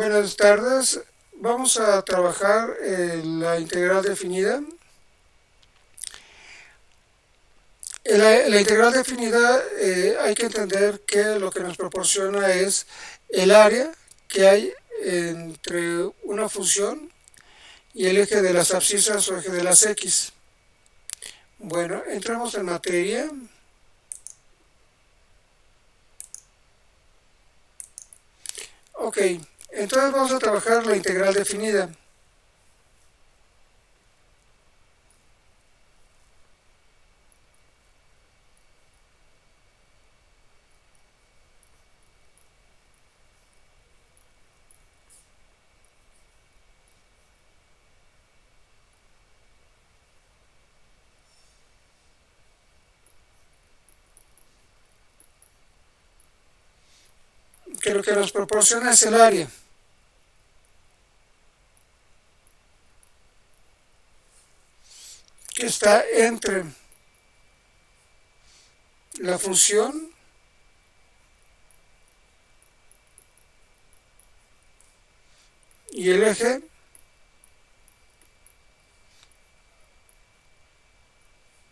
Buenas tardes. Vamos a trabajar la integral definida. La integral definida hay que entender que lo que nos proporciona es el área que hay entre una función y el eje de las abscisas o eje de las x. Bueno, entramos en materia. Ok, entonces vamos a trabajar la integral definida. Que lo que nos proporciona es el área. Que está entre la función y el eje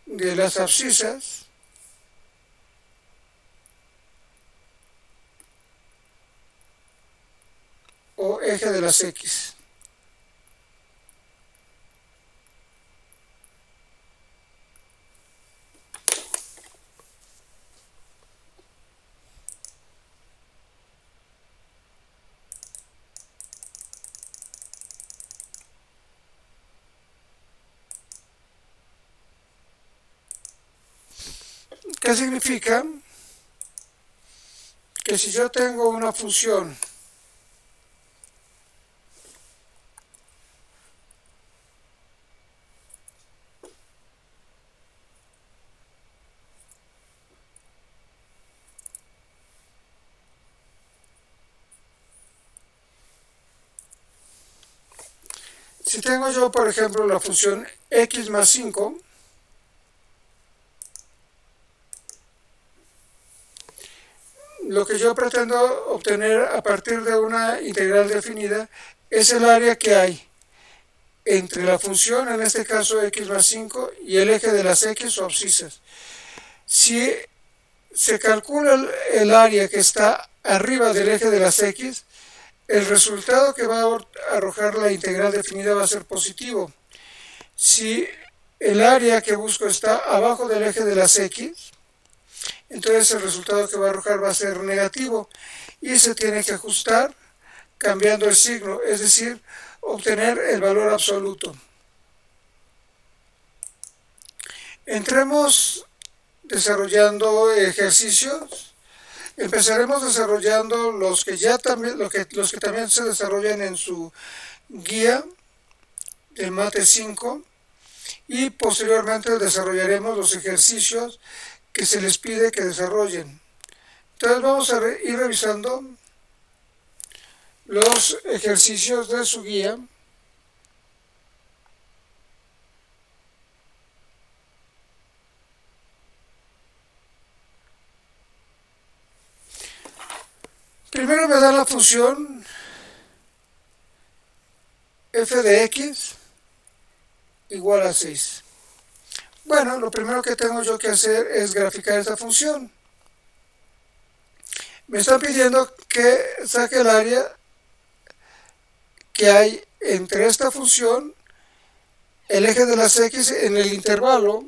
de las abscisas o eje de las x. ¿Qué significa? Que si yo tengo una función si tengo yo, por ejemplo, la función x más 5, lo que yo pretendo obtener a partir de una integral definida es el área que hay entre la función, en este caso x más 5, y el eje de las x o abscisas. Si se calcula el área que está arriba del eje de las x, el resultado que va a arrojar la integral definida va a ser positivo. Si el área que busco está abajo del eje de las x, entonces el resultado que va a arrojar va a ser negativo y se tiene que ajustar cambiando el signo, es decir, obtener el valor absoluto. Entremos desarrollando ejercicios. Empezaremos desarrollando los que también se desarrollan en su guía del Mate 5 y posteriormente desarrollaremos los ejercicios que se les pide que desarrollen. Entonces vamos a ir revisando los ejercicios de su guía. Primero me da la función f de x igual a 6. Bueno, lo primero que tengo yo que hacer es graficar esta función. Me están pidiendo que saque el área que hay entre esta función, el eje de las x en el intervalo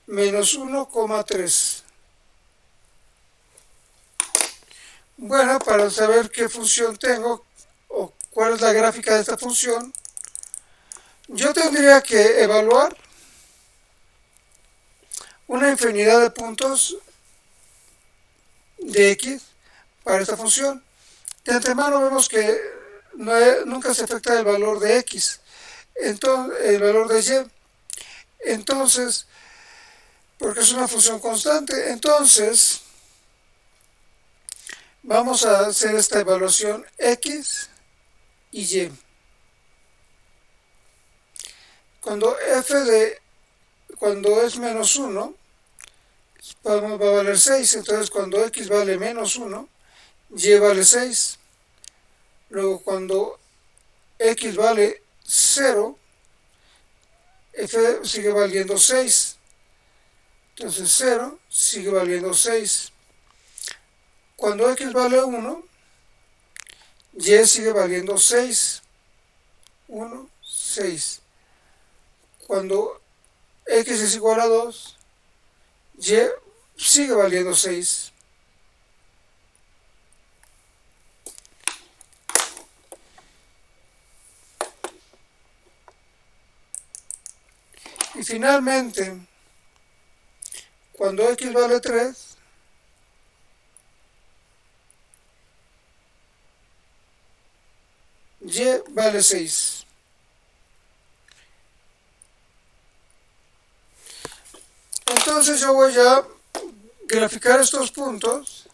menos 1,3. Bueno, para saber qué función tengo o cuál es la gráfica de esta función, yo tendría que evaluar una infinidad de puntos de x para esta función. De antemano vemos que nunca se afecta el valor de x, entonces, el valor de y. Entonces, porque es una función constante, entonces vamos a hacer esta evaluación x y y. Cuando cuando es menos 1, va a valer 6, entonces cuando x vale menos 1, y vale 6. Luego cuando x vale 0, f sigue valiendo 6. Entonces 0 sigue valiendo 6. Cuando x vale 1, y sigue valiendo 6. 1, 6. Cuando x es igual a 2, y sigue valiendo 6. Y finalmente, cuando x vale 3, y vale 6. Entonces yo voy a graficar estos puntos.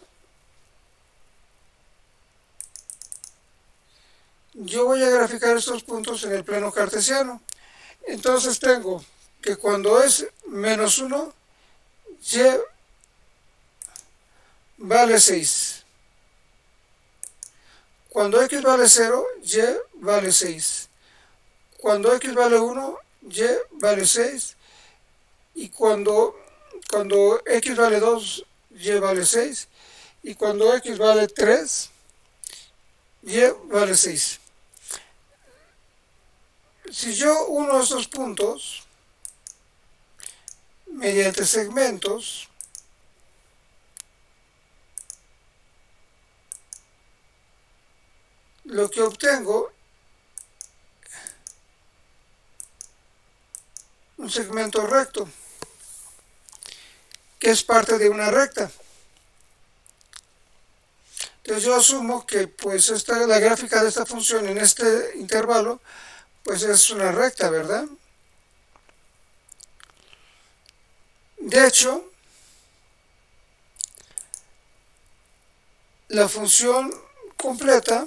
Yo voy a graficar estos puntos en el plano cartesiano. Entonces tengo que cuando es menos 1, y vale 6. Cuando x vale 0, y vale 6. Cuando x vale 1, y vale 6. Y cuando x vale 2, y vale 6. Y cuando x vale 3, y vale 6. Si yo uno estos puntos mediante segmentos, lo que obtengo un segmento recto, que es parte de una recta. Entonces yo asumo que pues la gráfica de esta función en este intervalo pues es una recta, ¿verdad? De hecho, la función completa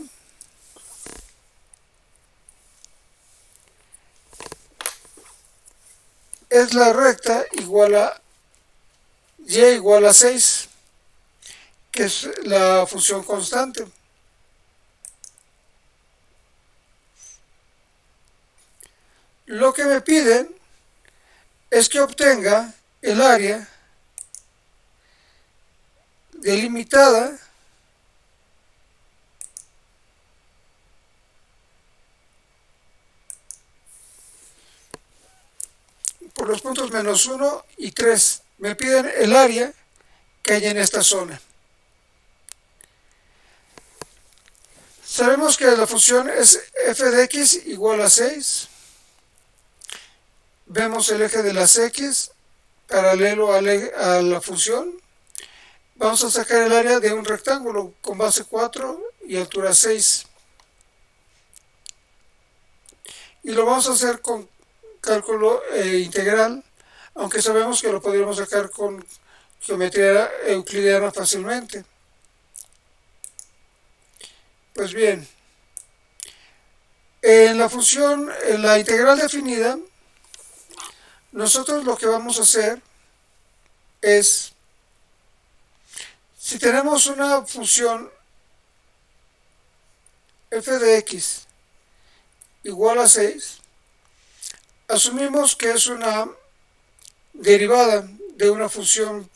es la recta igual a y igual a 6, que es la función constante. Lo que me piden es que obtenga el área delimitada por los puntos menos 1 y 3. Me piden el área que hay en esta zona. Sabemos que la función es f de x igual a 6. Vemos el eje de las x paralelo a la función. Vamos a sacar el área de un rectángulo con base 4 y altura 6. Y lo vamos a hacer con cálculo integral, aunque sabemos que lo podríamos sacar con geometría euclidiana fácilmente. Pues bien, en la función, en la integral definida, nosotros lo que vamos a hacer es, si tenemos una función f de x igual a 6, asumimos que es una derivada de una función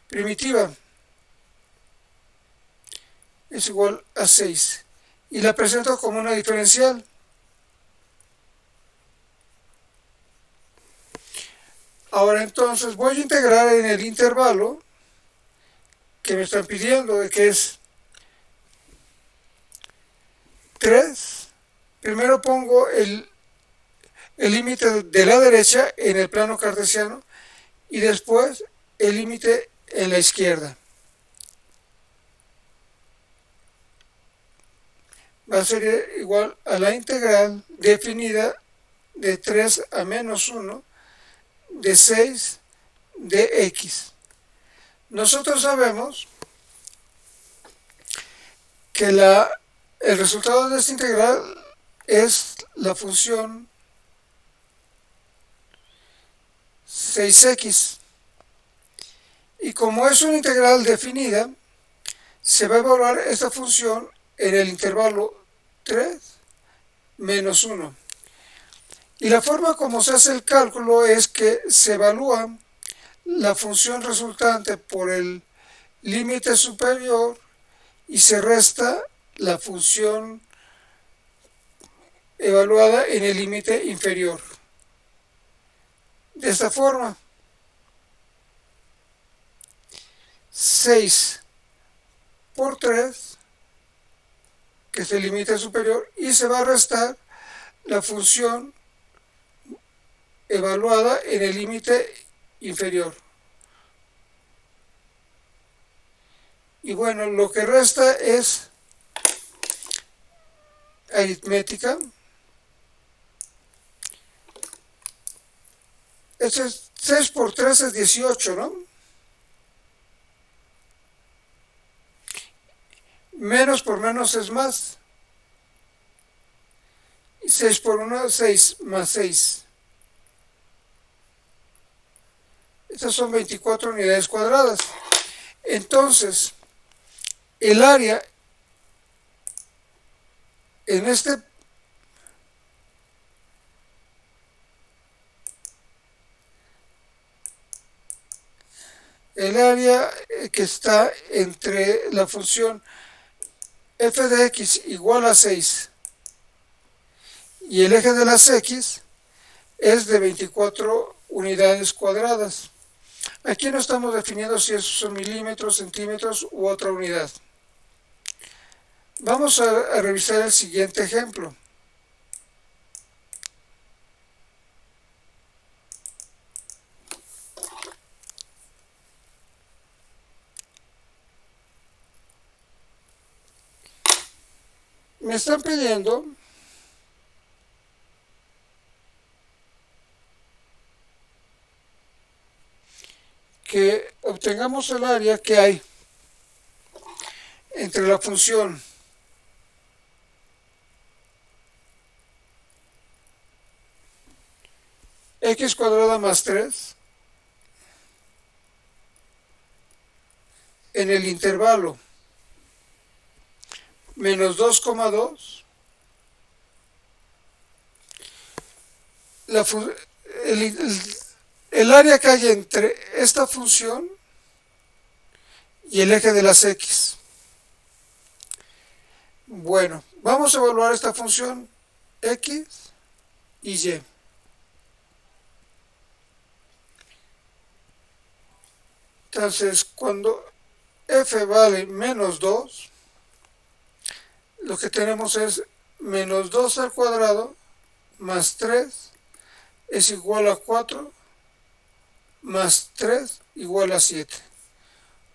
primitiva, es igual a 6, y la presento como una diferencial. Ahora entonces voy a integrar en el intervalo que me están pidiendo, que es 3. Primero pongo el límite de la derecha en el plano cartesiano y después el límite en la izquierda. Va a ser igual a la integral definida de 3 a menos 1 de 6 de x. Nosotros sabemos que el resultado de esta integral es la función 6x. Y como es una integral definida, se va a evaluar esta función en el intervalo 3 menos 1. Y la forma como se hace el cálculo es que se evalúa la función resultante por el límite superior y se resta la función evaluada en el límite inferior. De esta forma, 6 por 3, que es el límite superior, y se va a restar la función evaluada en el límite inferior. Y bueno, lo que resta es aritmética. Este es 6 por 3 es 18, ¿no? Menos por menos es más. 6 por 1 es 6 más 6. Estas son 24 unidades cuadradas. Entonces, el área en este el área que está entre la función f de x igual a 6 y el eje de las x es de 24 unidades cuadradas. Aquí no estamos definiendo si esos son milímetros, centímetros u otra unidad. Vamos a revisar el siguiente ejemplo. Me están pidiendo que obtengamos el área que hay entre la función x cuadrada más 3 en el intervalo menos 2,2, el área que hay entre esta función y el eje de las x. Bueno, vamos a evaluar esta función x y y. Entonces, cuando f vale menos 2, lo que tenemos es menos 2 al cuadrado más 3 es igual a 4 más 3 igual a 7.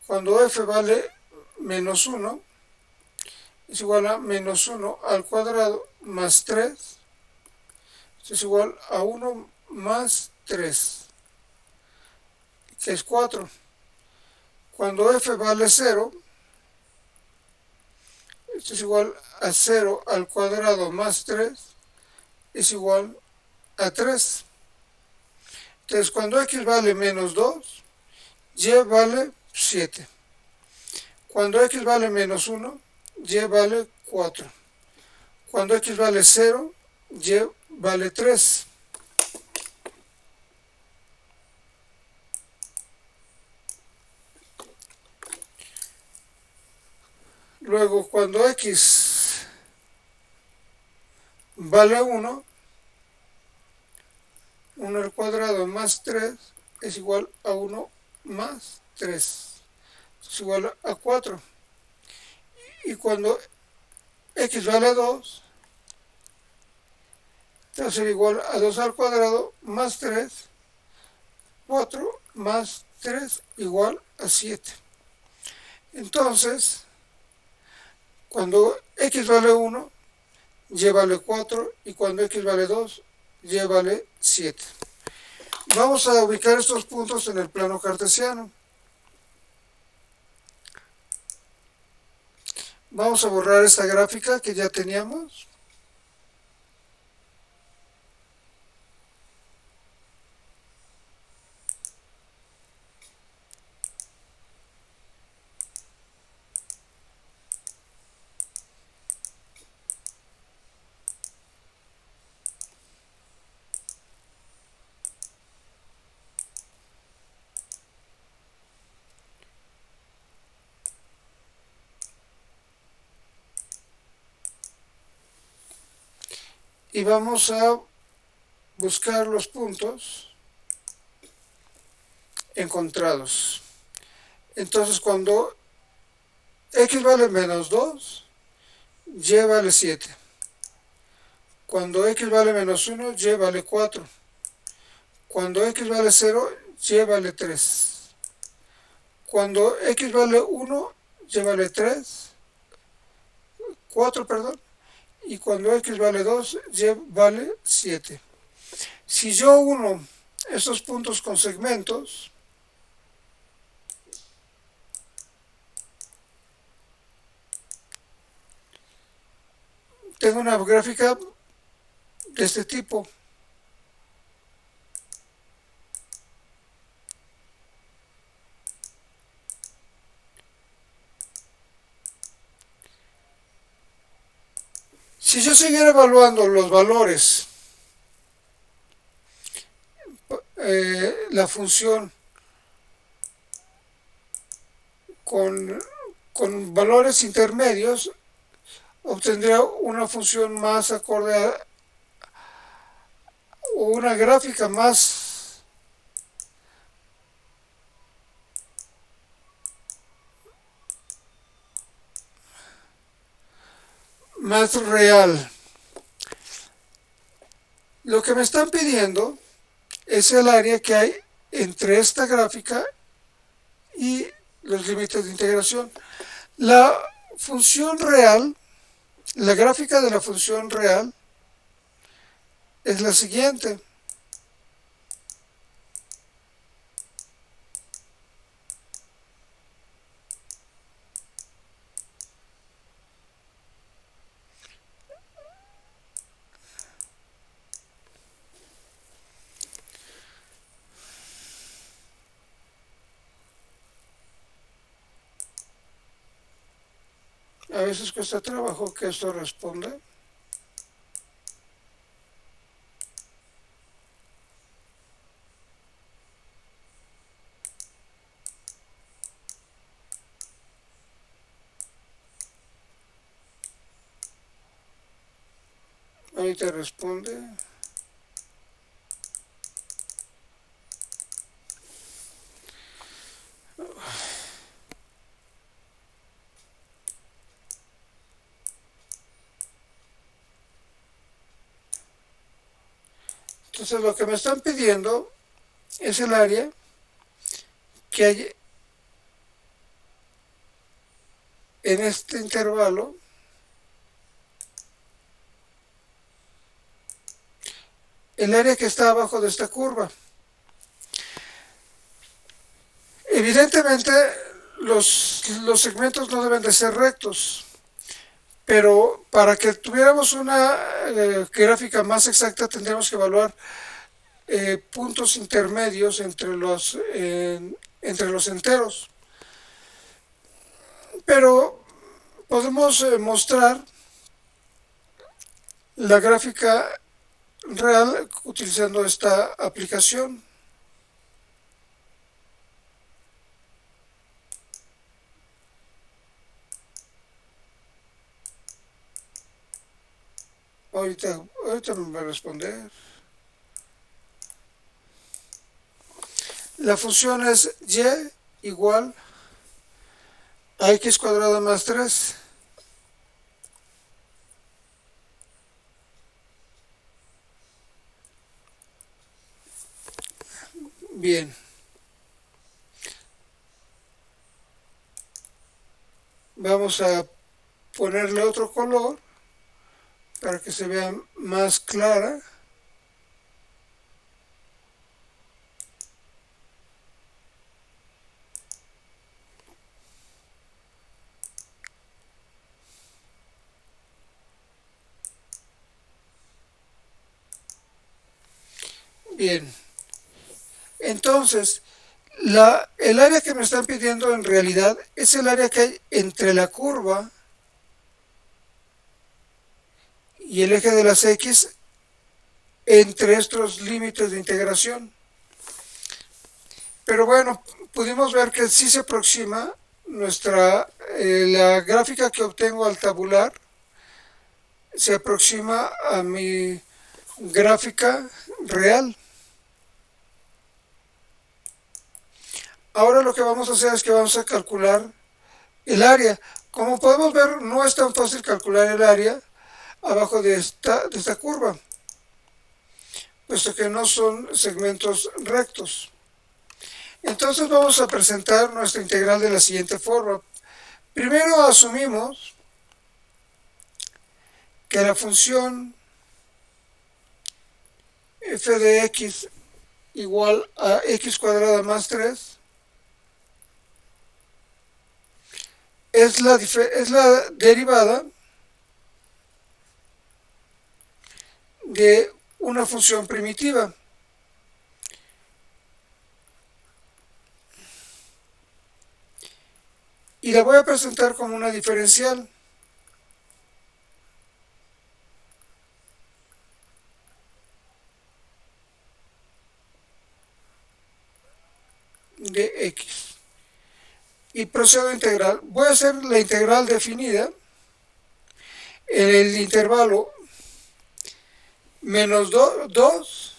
Cuando f vale menos 1 es igual a menos 1 al cuadrado más 3, esto es igual a 1 más 3, que es 4. Cuando f vale 0, esto es igual a 0 al cuadrado más 3, es igual a 3. Entonces, cuando x vale menos 2, y vale 7. Cuando x vale menos 1, y vale 4. Cuando x vale 0, y vale 3. Luego, cuando x vale 1, 1 al cuadrado más 3 es igual a 1 más 3. Es igual a 4. Y cuando x vale 2, va a ser igual a 2 al cuadrado más 3, 4 más 3 igual a 7. Entonces, cuando x vale 1, y vale 4, y cuando x vale 2, y vale 7. Vamos a ubicar estos puntos en el plano cartesiano. Vamos a borrar esta gráfica que ya teníamos. y vamos a buscar los puntos encontrados. Entonces cuando x vale menos 2, y vale 7. Cuando x vale menos 1, y vale 4. Cuando x vale 0, y vale 3. Cuando x vale 1, y vale 3, 4, perdón. Y cuando x vale 2, y vale 7. Si yo uno estos puntos con segmentos, tengo una gráfica de este tipo. Si yo siguiera evaluando los valores, la función con valores intermedios, obtendría una función más acorde a una gráfica más real. Lo que me están pidiendo es el área que hay entre esta gráfica y los límites de integración. La función real, la gráfica de la función real es la siguiente. A veces cuesta trabajo que esto responda. Ahorita responde. Entonces lo que me están pidiendo es el área que hay en este intervalo el área que está abajo de esta curva. Evidentemente los segmentos no deben de ser rectos, pero para que tuviéramos una gráfica más exacta tendríamos que evaluar puntos intermedios entre los enteros. Pero podemos mostrar la gráfica real utilizando esta aplicación. Ahorita me va a responder. La función es y igual a x cuadrado más 3. Bien. Vamos a ponerle otro color para que se vea más clara. Bien. Entonces, el área que me están pidiendo en realidad es el área que hay entre la curva y el eje de las x entre estos límites de integración. Pero bueno, pudimos ver que sí se aproxima la gráfica que obtengo al tabular se aproxima a mi gráfica real. Ahora lo que vamos a hacer es que vamos a calcular el área. Como podemos ver, no es tan fácil calcular el área abajo de esta curva, puesto que no son segmentos rectos. Entonces vamos a presentar nuestra integral de la siguiente forma. Primero asumimos que la función f de x igual a x cuadrada más 3 es la derivada de una función primitiva. Y la voy a presentar como una diferencial. De x. Y procedo a integrar. Voy a hacer la integral definida en el intervalo menos 2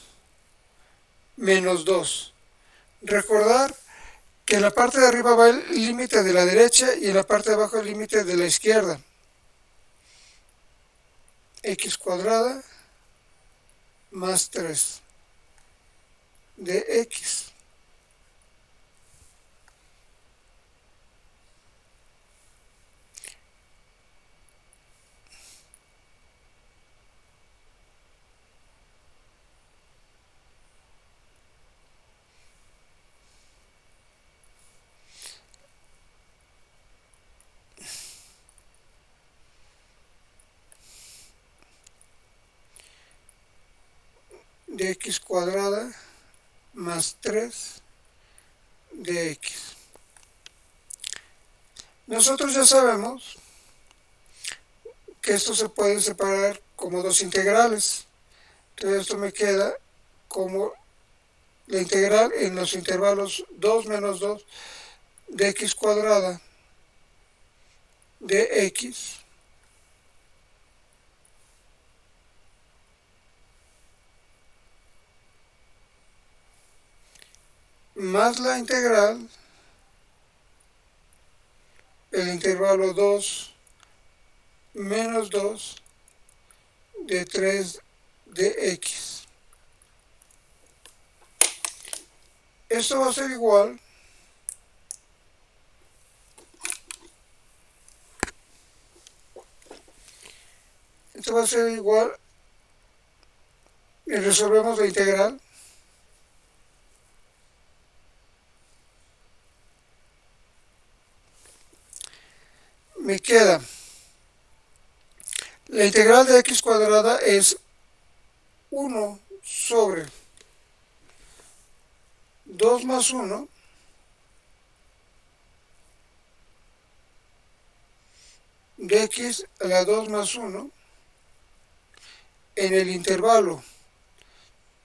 menos 2. Recordar que en la parte de arriba va el límite de la derecha y en la parte de abajo el límite de la izquierda. X cuadrada más 3 de x. De x cuadrada más 3 de x. Nosotros ya sabemos que esto se puede separar como dos integrales. Entonces esto me queda como la integral en los intervalos 2 menos 2 de x cuadrada de x más la integral el intervalo 2 menos 2 de 3 de x. Esto va a ser igual y resolvemos la integral. Me queda la integral de x cuadrada es 1 sobre 2 más 1 de x a la 2 más 1 en el intervalo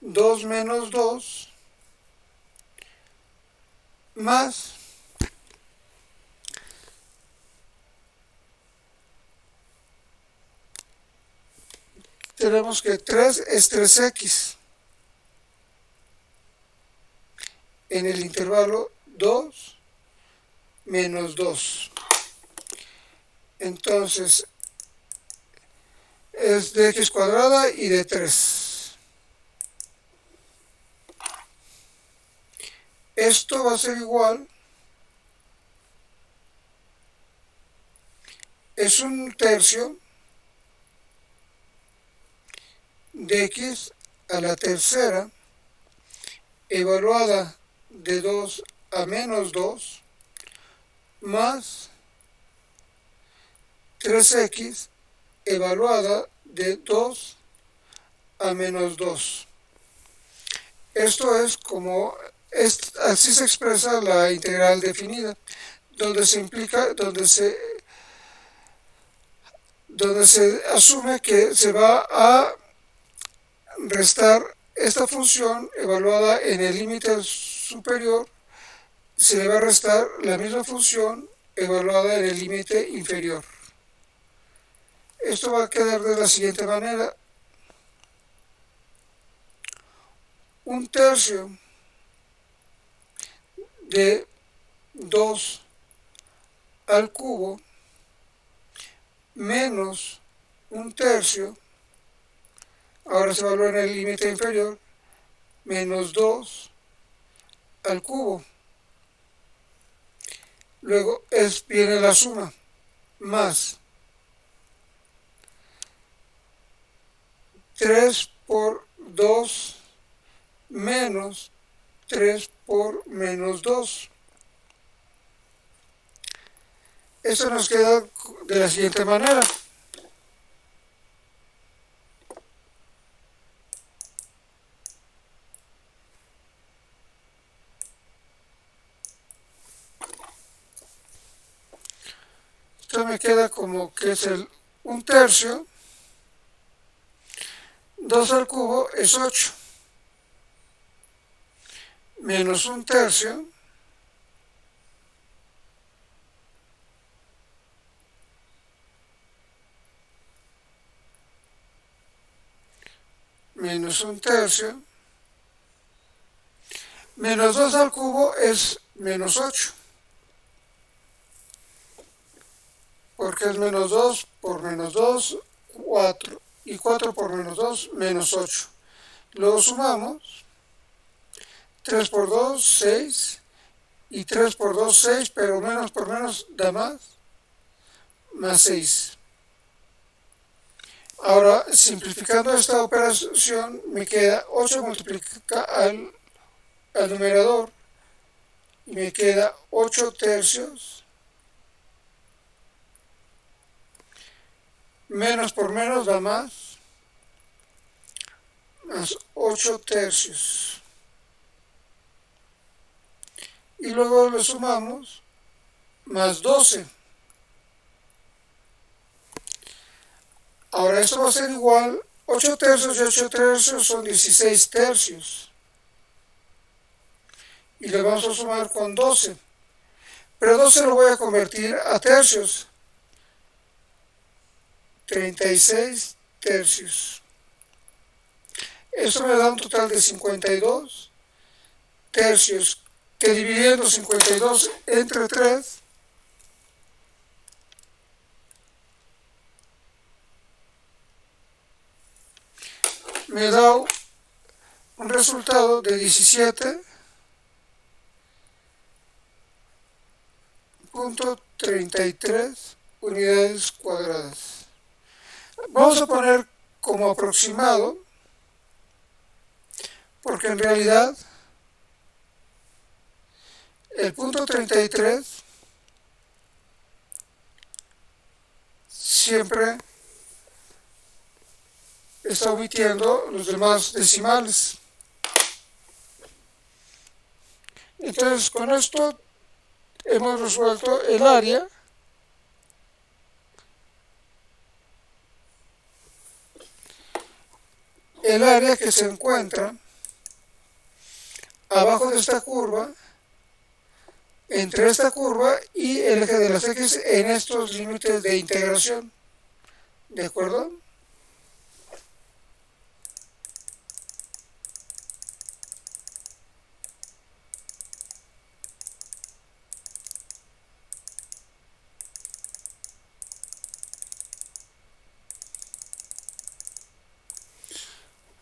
2 menos 2 más tenemos que 3 es 3x en el intervalo 2 menos 2. Entonces es de x cuadrada y de 3. Esto va a ser igual, es un tercio de x a la tercera evaluada de 2 a menos 2 más 3x evaluada de 2 a menos 2. Esto es como, así se expresa la integral definida, donde se asume que se va a restar esta función evaluada en el límite superior, se le va a restar la misma función evaluada en el límite inferior. esto va a quedar de la siguiente manera: 1/3 de 2 al cubo menos 1/3, ahora se evalúa en el límite inferior, menos 2 al cubo. Luego viene la suma, más 3 por 2 menos 3 por menos 2. Esto nos queda de la siguiente manera: esto me queda como que es el 1/3, 2 al cubo es 8, menos 1/3, menos 1/3, menos 2 al cubo es menos 8, porque es menos 2 por menos 2, 4, y 4 por menos 2, menos 8. Luego sumamos, 3 por 2, 6, y 3 por 2, 6, pero menos por menos da más 6. Ahora, simplificando esta operación, me queda 8 multiplica al numerador, y me queda 8/3, menos por menos da más 8/3. Y luego le sumamos más 12. Ahora esto va a ser igual, 8/3 y 8/3 son 16/3. Y le vamos a sumar con 12. Pero 12 lo voy a convertir a tercios. 36/3. Esto me da un total de 52/3, que dividiendo 52 entre 3, me da un resultado de 17.33 unidades cuadradas. Vamos a poner como aproximado, porque en realidad el punto 33 siempre está omitiendo los demás decimales. Entonces, con esto hemos resuelto el área que se encuentra abajo de esta curva, entre esta curva y el eje de las X en estos límites de integración. ¿De acuerdo?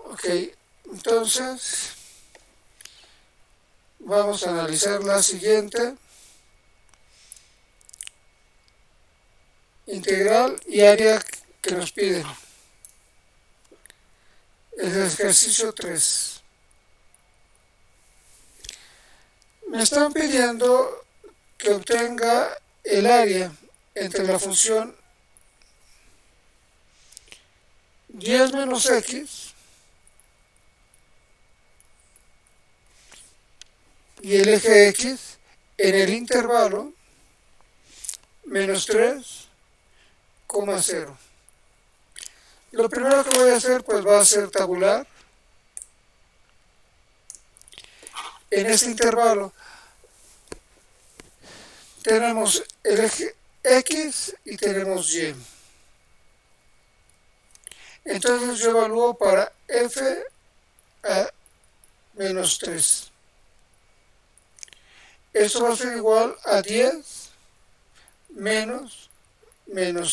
Ok, entonces vamos a analizar la siguiente: integral y área que nos piden. El ejercicio 3. Me están pidiendo que obtenga el área entre la función 10 menos x y el eje x en el intervalo menos 3,0. Lo primero que voy a hacer pues va a ser tabular en este intervalo. Tenemos el eje x y tenemos y. Entonces yo evalúo para f a menos 3. Esto va a ser igual a 10 menos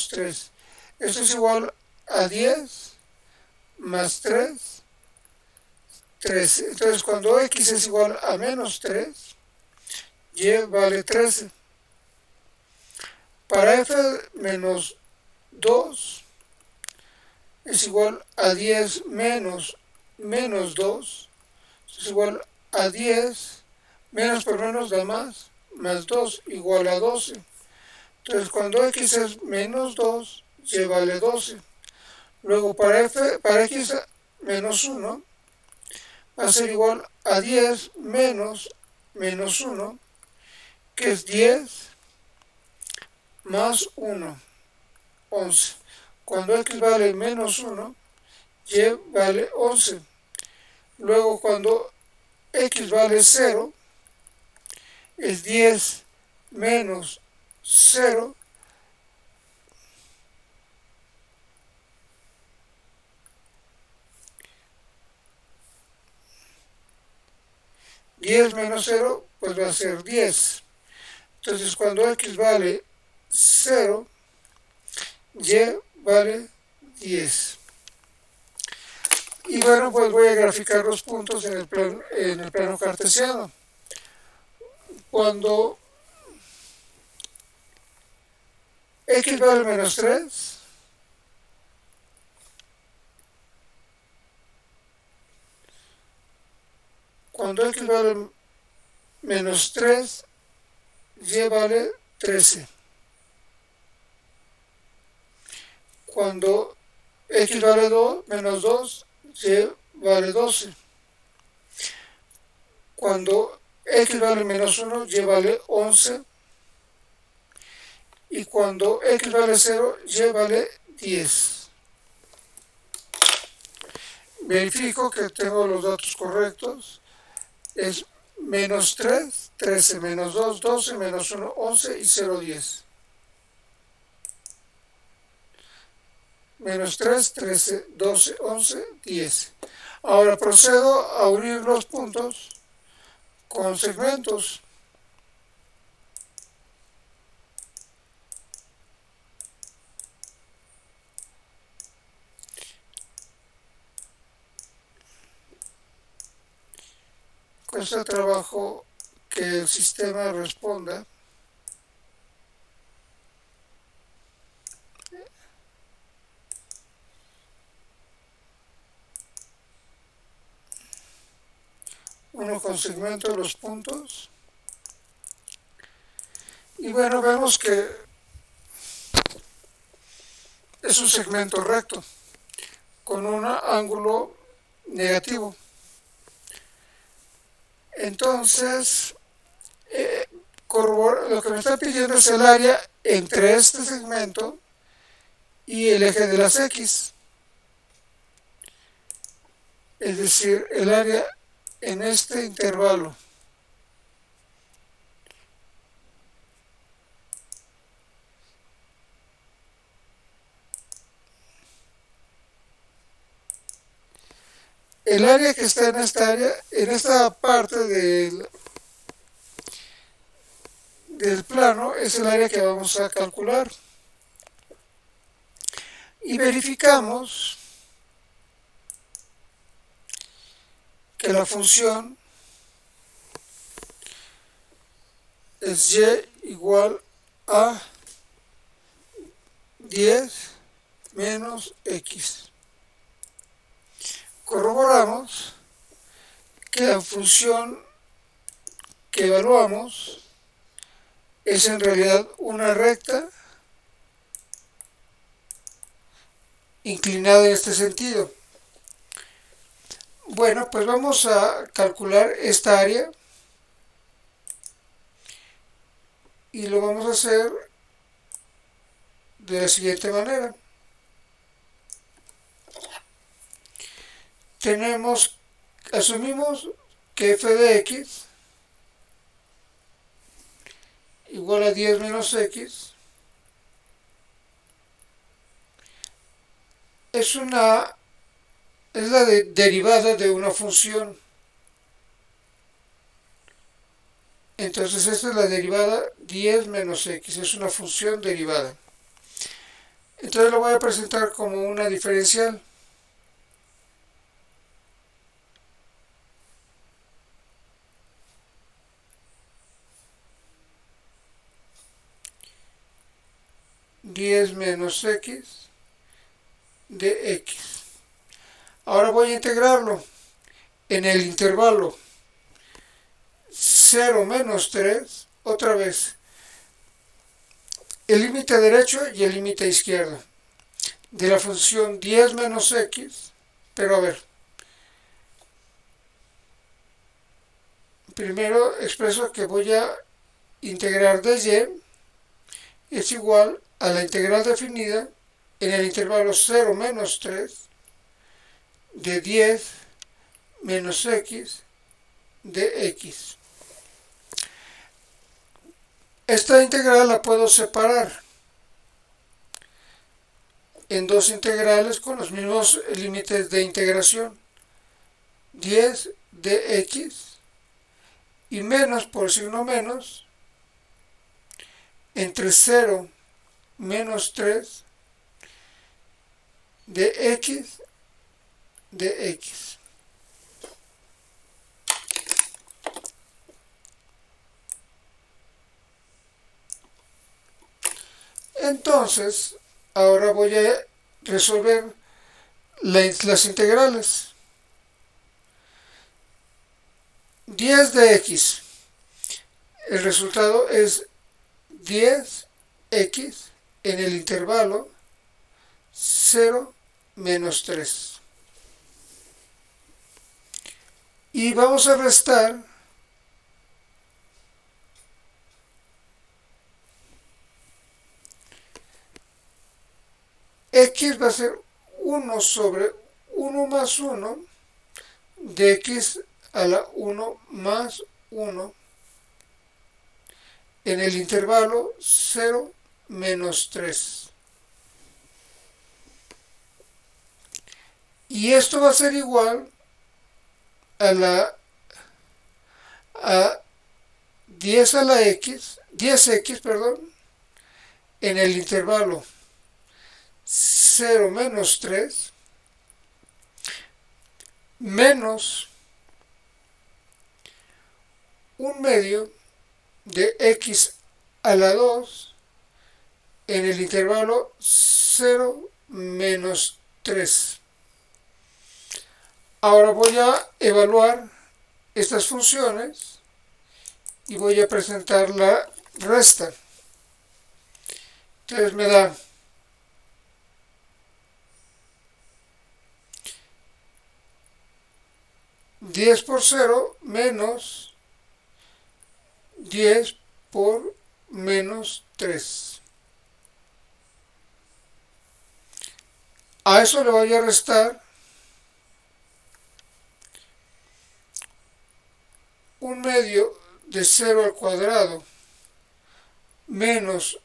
3. Esto es igual a 10 más 3, 13. Entonces cuando x es igual a menos 3, y vale 13. Para f menos 2 es igual a 10 menos 2, es igual a 10, menos por menos da más 2 igual a 12. Entonces cuando x es menos 2, y vale 12. Luego para x menos 1 va a ser igual a 10 menos 1, que es 10 más 1, 11. Cuando x vale menos 1, y vale 11. Luego cuando x vale 0, es 10 menos 0, menos 0, pues va a ser 10. Entonces cuando x vale 0, y vale 10. Y bueno, pues voy a graficar los puntos en el plano cartesiano. Cuando x vale menos 3, cuando x vale menos 3, y vale 13. Cuando x vale 2, menos 2, y vale 12. Cuando x vale menos 1, y vale 11. Y cuando x vale 0, y vale 10. Verifico que tengo los datos correctos. Es menos 3, 13, menos 2, 12, menos 1, 11 y 0, 10. Menos 3, 13, 12, 11, 10. Ahora procedo a unir los puntos con segmentos. Cuesta trabajo que el sistema responda. Uno con segmento de los puntos. Y bueno, vemos que es un segmento recto con un ángulo negativo. Entonces, lo que me está pidiendo es el área entre este segmento y el eje de las X. Es decir, el área en este intervalo. El área que está en esta parte del plano, es el área que vamos a calcular. Y verificamos que la función es y igual a 10 menos x. Corroboramos que la función que evaluamos es en realidad una recta inclinada en este sentido. Bueno, pues vamos a calcular esta área y lo vamos a hacer de la siguiente manera. Asumimos que f de x igual a 10 menos x es la derivada de una función. Entonces esta es la derivada 10 menos x, es una función derivada. Entonces lo voy a presentar como una diferencial. Diez menos x de x. Ahora voy a integrarlo en el intervalo 0 menos 3, otra vez, el límite derecho y el límite izquierdo de la función 10 menos x, pero a ver, primero expreso que voy a integrar de y es igual a la integral definida en el intervalo 0 menos 3 de 10 menos x de x. Esta integral la puedo separar en dos integrales con los mismos límites de integración. 10 de x y menos por signo menos entre 0 menos 3 de x de x. Entonces, ahora voy a resolver las integrales. 10 de x. El resultado es 10x en el intervalo 0 menos 3. Y vamos a restar x va a ser 1 sobre 1 más 1 de x a la 1 más 1 en el intervalo 0 menos 3. Y esto va a ser igual a 10 a la x, 10x, perdón, en el intervalo 0 menos 3 menos 1/2 de x a la 2 en el intervalo 0 menos 3. Ahora voy a evaluar estas funciones y voy a presentar la resta. Entonces me da 10 por 0 menos 10 por menos 3. A eso le voy a restar 1/2 de 0 al cuadrado menos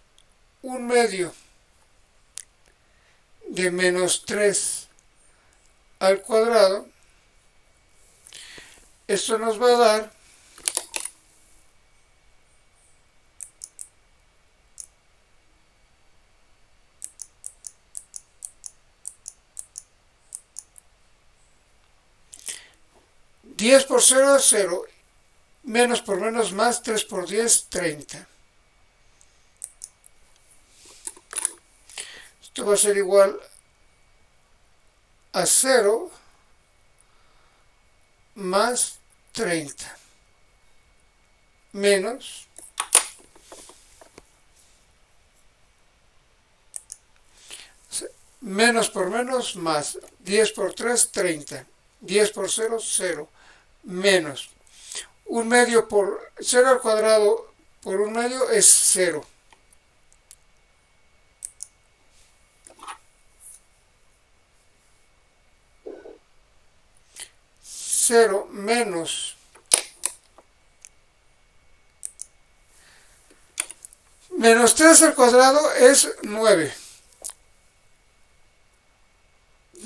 1/2 de menos 3 al cuadrado. Esto nos va a dar 10 por 0 es 0, menos por menos más, 3 por 10, 30. Esto va a ser igual a 0 más 30 menos menos por menos más 10 por 3, 30, 10 por 0, 0, menos 1/2 por 0 al cuadrado por 1/2 es 0. 0 menos menos 3 al cuadrado es 9.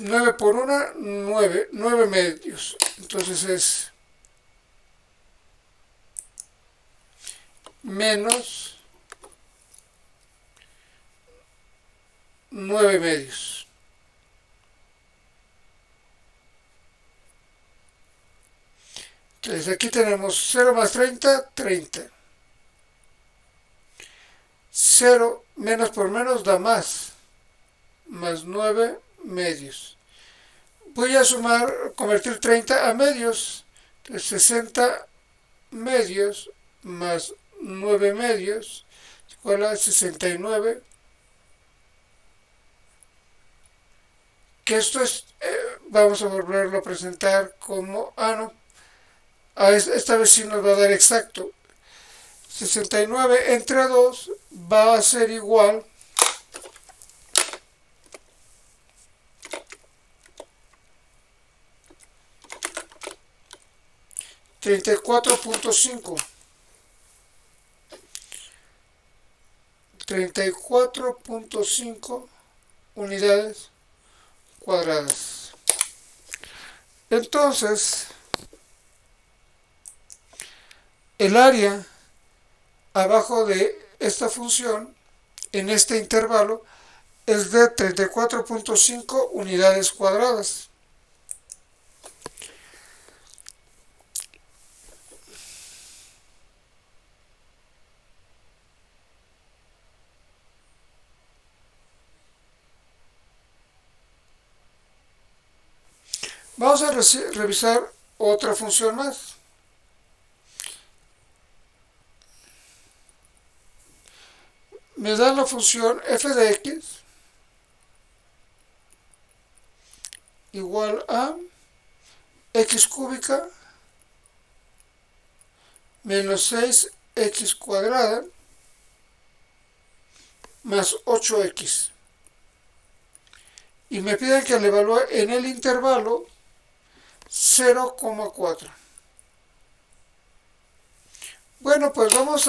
9 por 1, 9 medios. Entonces es menos 9 medios. Entonces aquí tenemos 0 más 30, 30. 0 menos por menos da más 9 medios. Voy a sumar, convertir 30 a medios. Entonces 60 medios más 9 medios igual a 69. Que esto es, vamos a volverlo a presentar como, no, esta vez sí nos va a dar exacto. 69 entre 2 va a ser igual a 34.5. 34.5 unidades cuadradas. Entonces, el área abajo de esta función, en este intervalo, es de 34.5 unidades cuadradas. Vamos a revisar otra función más. Me da la función f de x igual a x cúbica menos 6x cuadrada más 8x. Y me piden que le evalúe en el intervalo 0,4. Bueno, pues vamos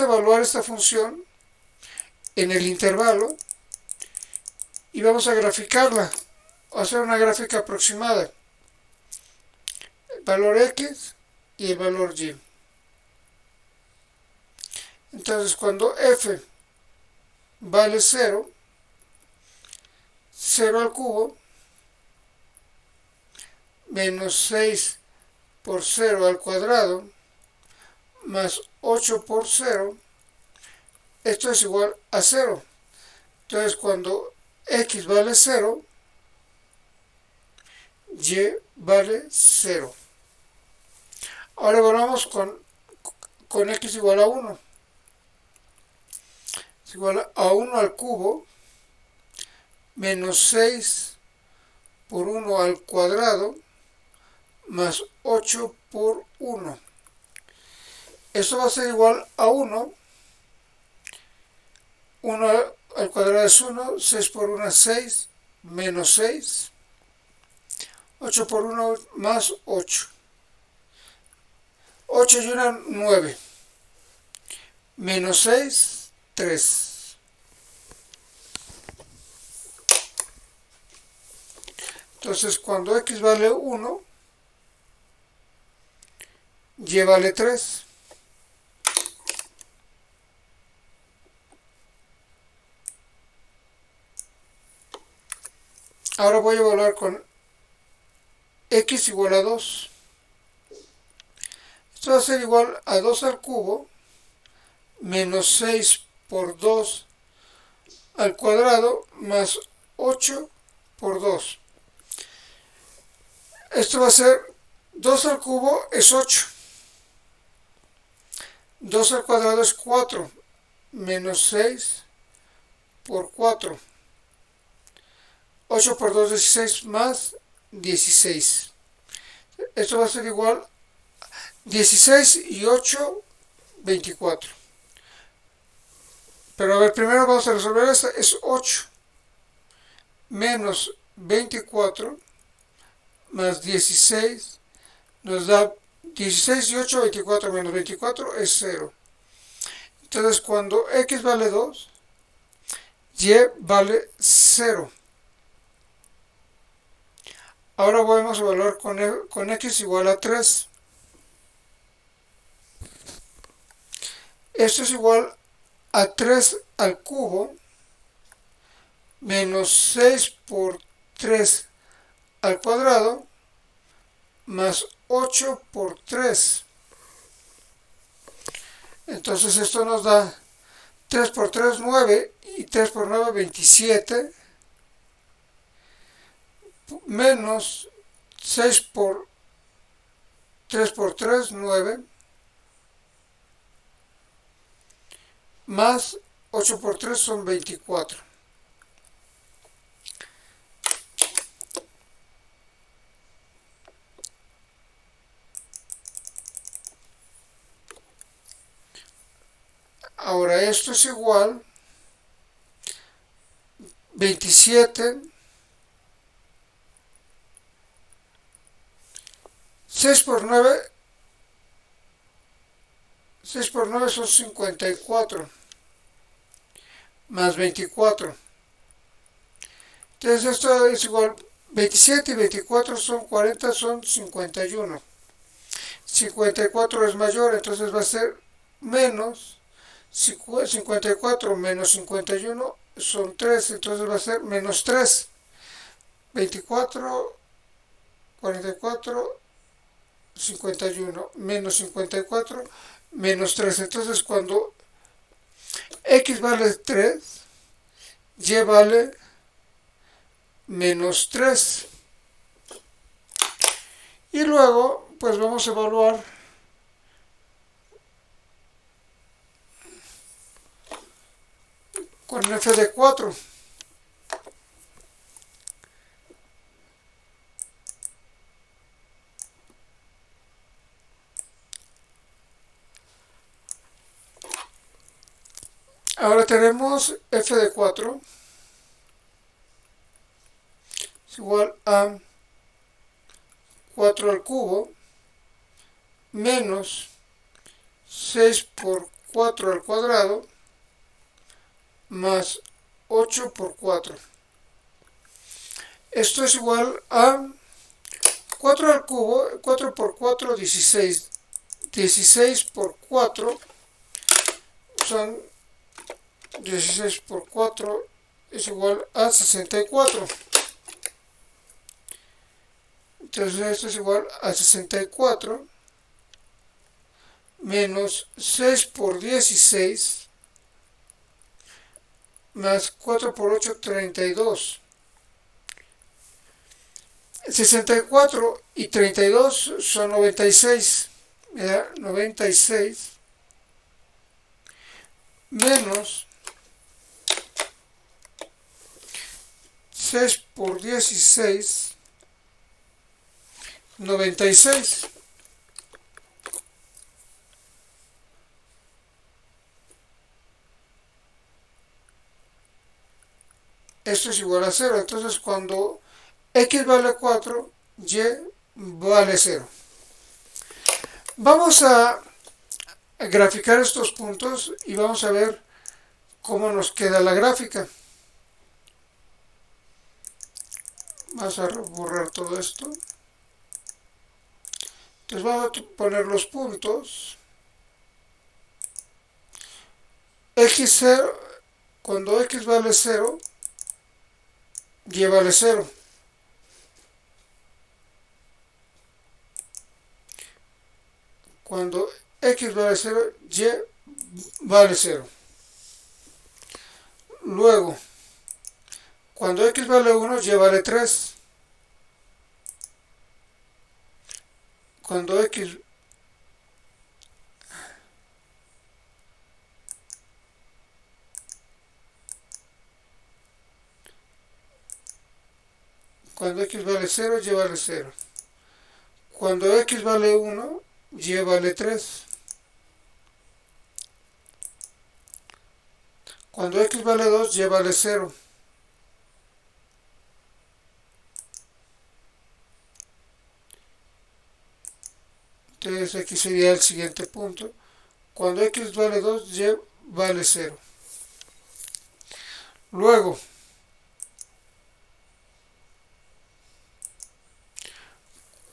a evaluar esta función en el intervalo y vamos a graficarla, hacer una gráfica aproximada. El valor x y el valor y. Entonces, cuando f vale 0, 0 al cubo, menos 6 por 0 al cuadrado, más 8 por 0, esto es igual a 0. Entonces, cuando x vale 0, y vale 0. Ahora volvamos con x igual a 1. Es igual a 1 al cubo, menos 6 por 1 al cuadrado, más 8 por 1. Esto va a ser igual a 1. 1 al cuadrado es 1, 6 por 1 es 6, menos 6. 8 por 1 más 8. 8 y 1, 9. Menos 6, 3. Entonces, cuando x vale 1, y vale 3. Ahora voy a evaluar con x igual a 2. Esto va a ser igual a 2 al cubo, menos 6 por 2 al cuadrado, más 8 por 2. Esto va a ser 2 al cubo es 8. 2 al cuadrado es 4, menos 6 por 4. 8 por 2, 16, más 16. Esto va a ser igual a 16 y 8, 24. Pero a ver, primero vamos a resolver esta. Es 8 menos 24 más 16 nos da 16 y 8, 24 menos 24 es 0. Entonces, cuando x vale 2, y vale 0. Ahora vamos a evaluar con x igual a 3. Esto es igual a 3 al cubo menos 6 por 3 al cuadrado más 8 por 3. Entonces esto nos da 3 por 3, 9, y 3 por 9, 27, menos 6 por 3 por 3, 9, más 8 por 3 son 24. Ahora esto es igual 27, 6 por 9, 6 por 9 son 54, más 24. Entonces esto es igual 27 y 24 son 40, son 51. 54 es mayor, entonces va a ser menos 54 menos 51 son 3, entonces va a ser menos 3. 24, 44, 51, menos 54, menos 3. Entonces cuando x vale 3, y vale menos 3. Y luego, pues vamos a evaluar con f de 4. Ahora tenemos f de 4 es igual a 4 al cubo menos 6 por 4 al cuadrado más 8 por 4. Esto es igual a 4 al cubo, 4 por 4, 16. 16 por 4 son 16 por 4 es igual a 64. Entonces esto es igual a 64 menos 6 por 16 más 4 por 8, 32. 64 y 32 son 96. 96 menos 6 por 16, 96. Esto es igual a 0. Entonces cuando x vale 4, y vale 0. Vamos a graficar estos puntos y vamos a ver cómo nos queda la gráfica. Vamos a borrar todo esto. Entonces vamos a poner los puntos. X0, cuando x vale 0, y vale 0. Cuando x vale 0, y vale 0. Luego, cuando x vale 1, y vale 3. Cuando x vale 0, y vale 0. Cuando x vale 1, y vale 3. Cuando x vale 2, y vale 0. Entonces aquí sería el siguiente punto. Cuando x vale 2, y vale 0. Luego,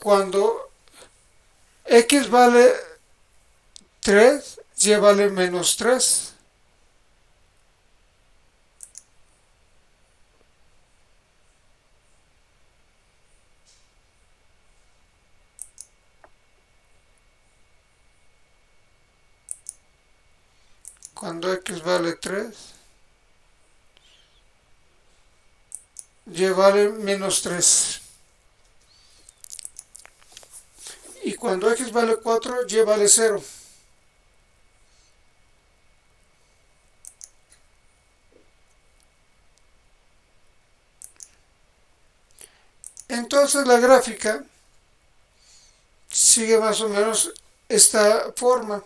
cuando x vale 3, y vale menos 3. Cuando x vale 3, y vale menos 3. Y cuando x vale 4, y vale 0. Entonces la gráfica sigue más o menos esta forma.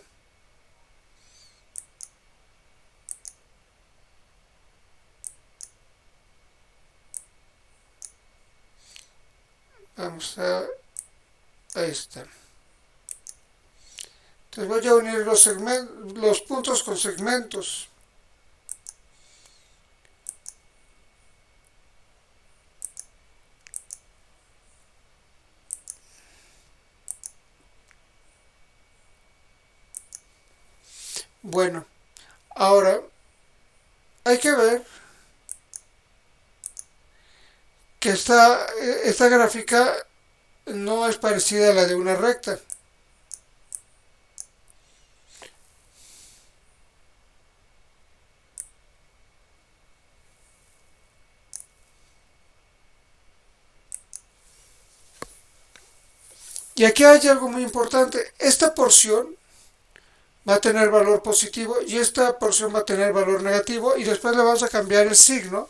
Vamos a... ahí está. Entonces voy a unir los puntos con segmentos. Bueno, ahora hay que ver que esta gráfica no es parecida a la de una recta. Y aquí hay algo muy importante. Esta porción va a tener valor positivo y esta porción va a tener valor negativo, y después le vamos a cambiar el signo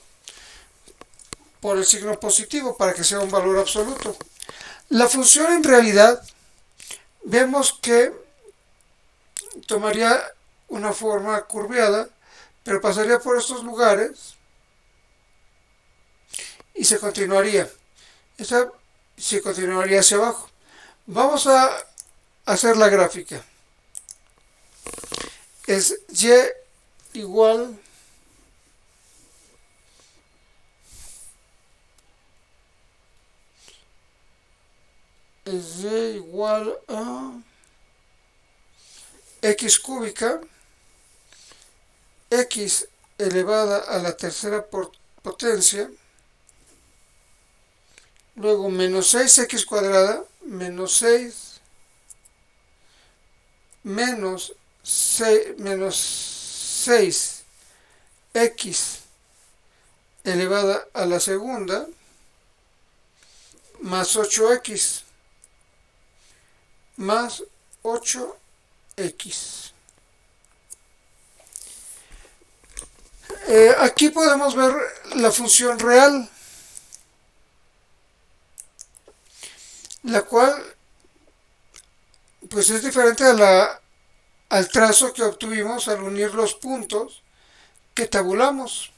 por el signo positivo para que sea un valor absoluto. La función en realidad vemos que tomaría una forma curveada, pero pasaría por estos lugares y se continuaría. Esta se continuaría hacia abajo. Vamos a hacer la gráfica. Es y igual es y igual a x cúbica, x elevada a la tercera potencia, luego menos 6x cuadrada, menos 6, menos 6x elevada a la segunda, más 8x, más 8x. Aquí podemos ver la función real, la cual pues es diferente al trazo que obtuvimos al unir los puntos que tabulamos.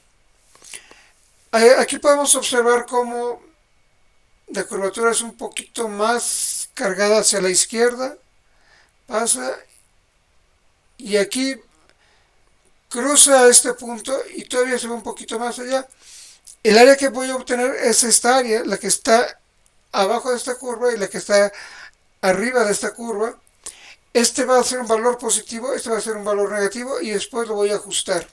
Aquí podemos observar cómo la curvatura es un poquito más cargada hacia la izquierda, pasa y aquí cruza este punto y todavía se va un poquito más allá. El área que voy a obtener es esta área, la que está abajo de esta curva y la que está arriba de esta curva. Este va a ser un valor positivo, este va a ser un valor negativo y después lo voy a ajustar.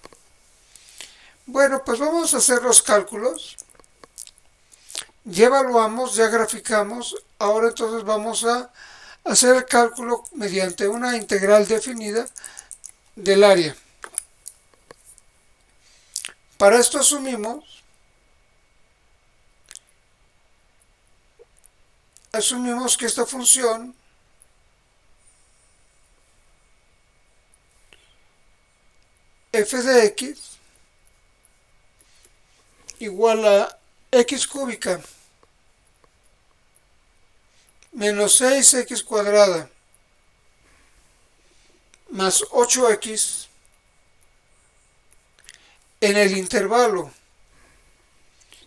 Bueno, pues vamos a hacer los cálculos. Ya evaluamos, ya graficamos. Ahora entonces vamos a hacer el cálculo mediante una integral definida del área. Para esto asumimos que esta función f de x igual a x cúbica menos 6x cuadrada más 8x en el intervalo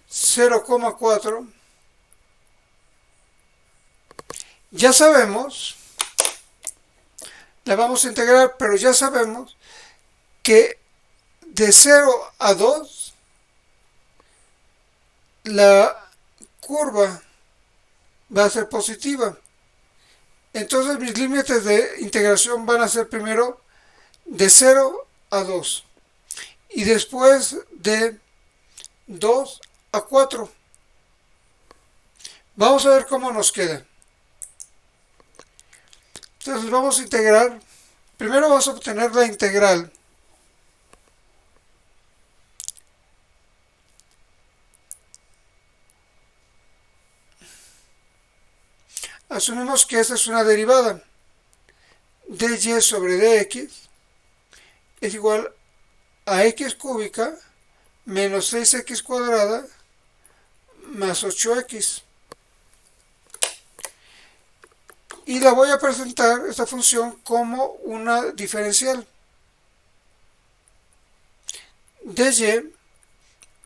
0,4. Ya sabemos, la vamos a integrar, pero ya sabemos que de 0 a 2 la curva va a ser positiva. Entonces mis límites de integración van a ser primero de 0 a 2 y después de 2 a 4. Vamos a ver cómo nos queda. Entonces vamos a integrar. Primero vamos a obtener la integral. Asumimos que esta es una derivada. dy sobre dx es igual a x cúbica menos 6x cuadrada más 8x. Y la voy a presentar, esta función, como una diferencial. dy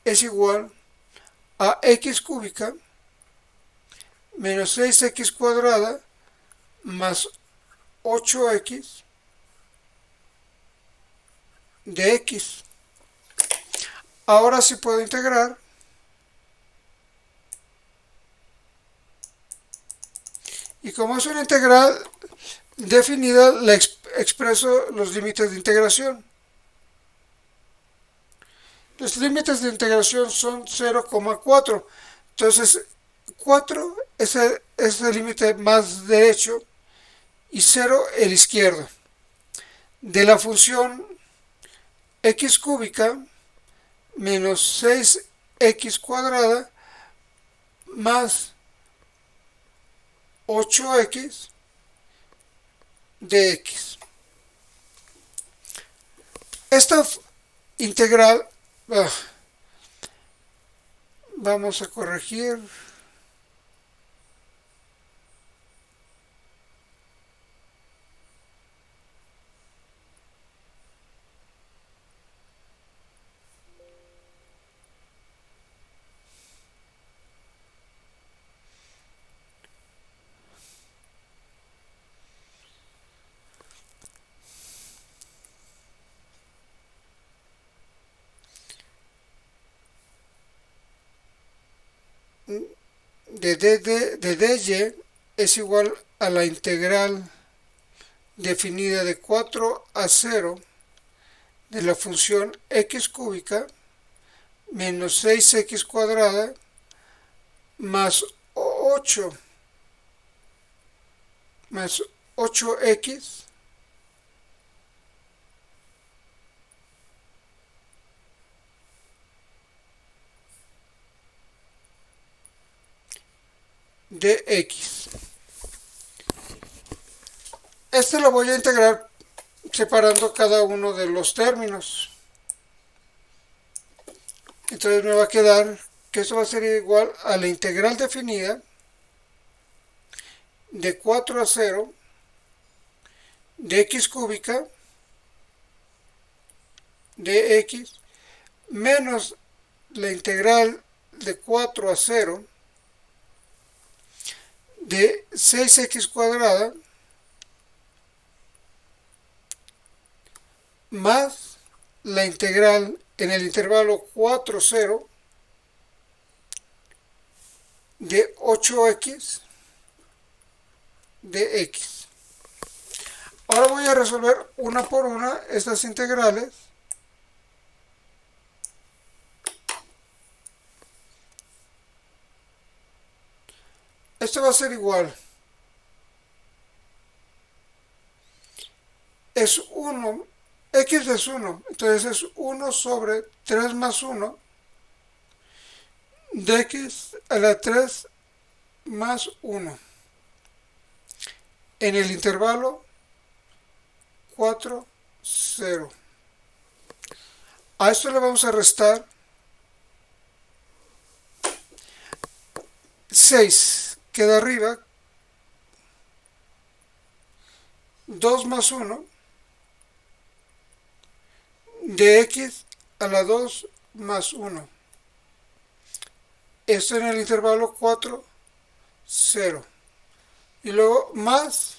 es igual a x cúbica menos 6x cuadrada más 8x de x. Ahora sí puedo integrar. Y como es una integral definida, le expreso los límites de integración. Los límites de integración son 0,4. Entonces, 4 es el límite más derecho y 0 el izquierdo. De la función x cúbica menos 6x cuadrada más 8x de x. Esta integral, vamos a corregir. De dy es igual a la integral definida de 4 a 0 de la función x cúbica menos 6x cuadrada más 8x de x. Este lo voy a integrar separando cada uno de los términos. Entonces me va a quedar que esto va a ser igual a la integral definida de 4 a 0 de x cúbica de x menos la integral de 4 a 0 de 6x cuadrada más la integral en el intervalo 4, 0 de 8x de x. Ahora voy a resolver una por una estas integrales. Esto va a ser igual. Es 1, x es 1, entonces es 1 sobre 3 más 1 de x a la 3 más 1 en el intervalo 4, 0. A esto le vamos a restar 6, queda arriba, 2 más 1 de x a la 2 más 1. Esto en el intervalo 4, 0. Y luego más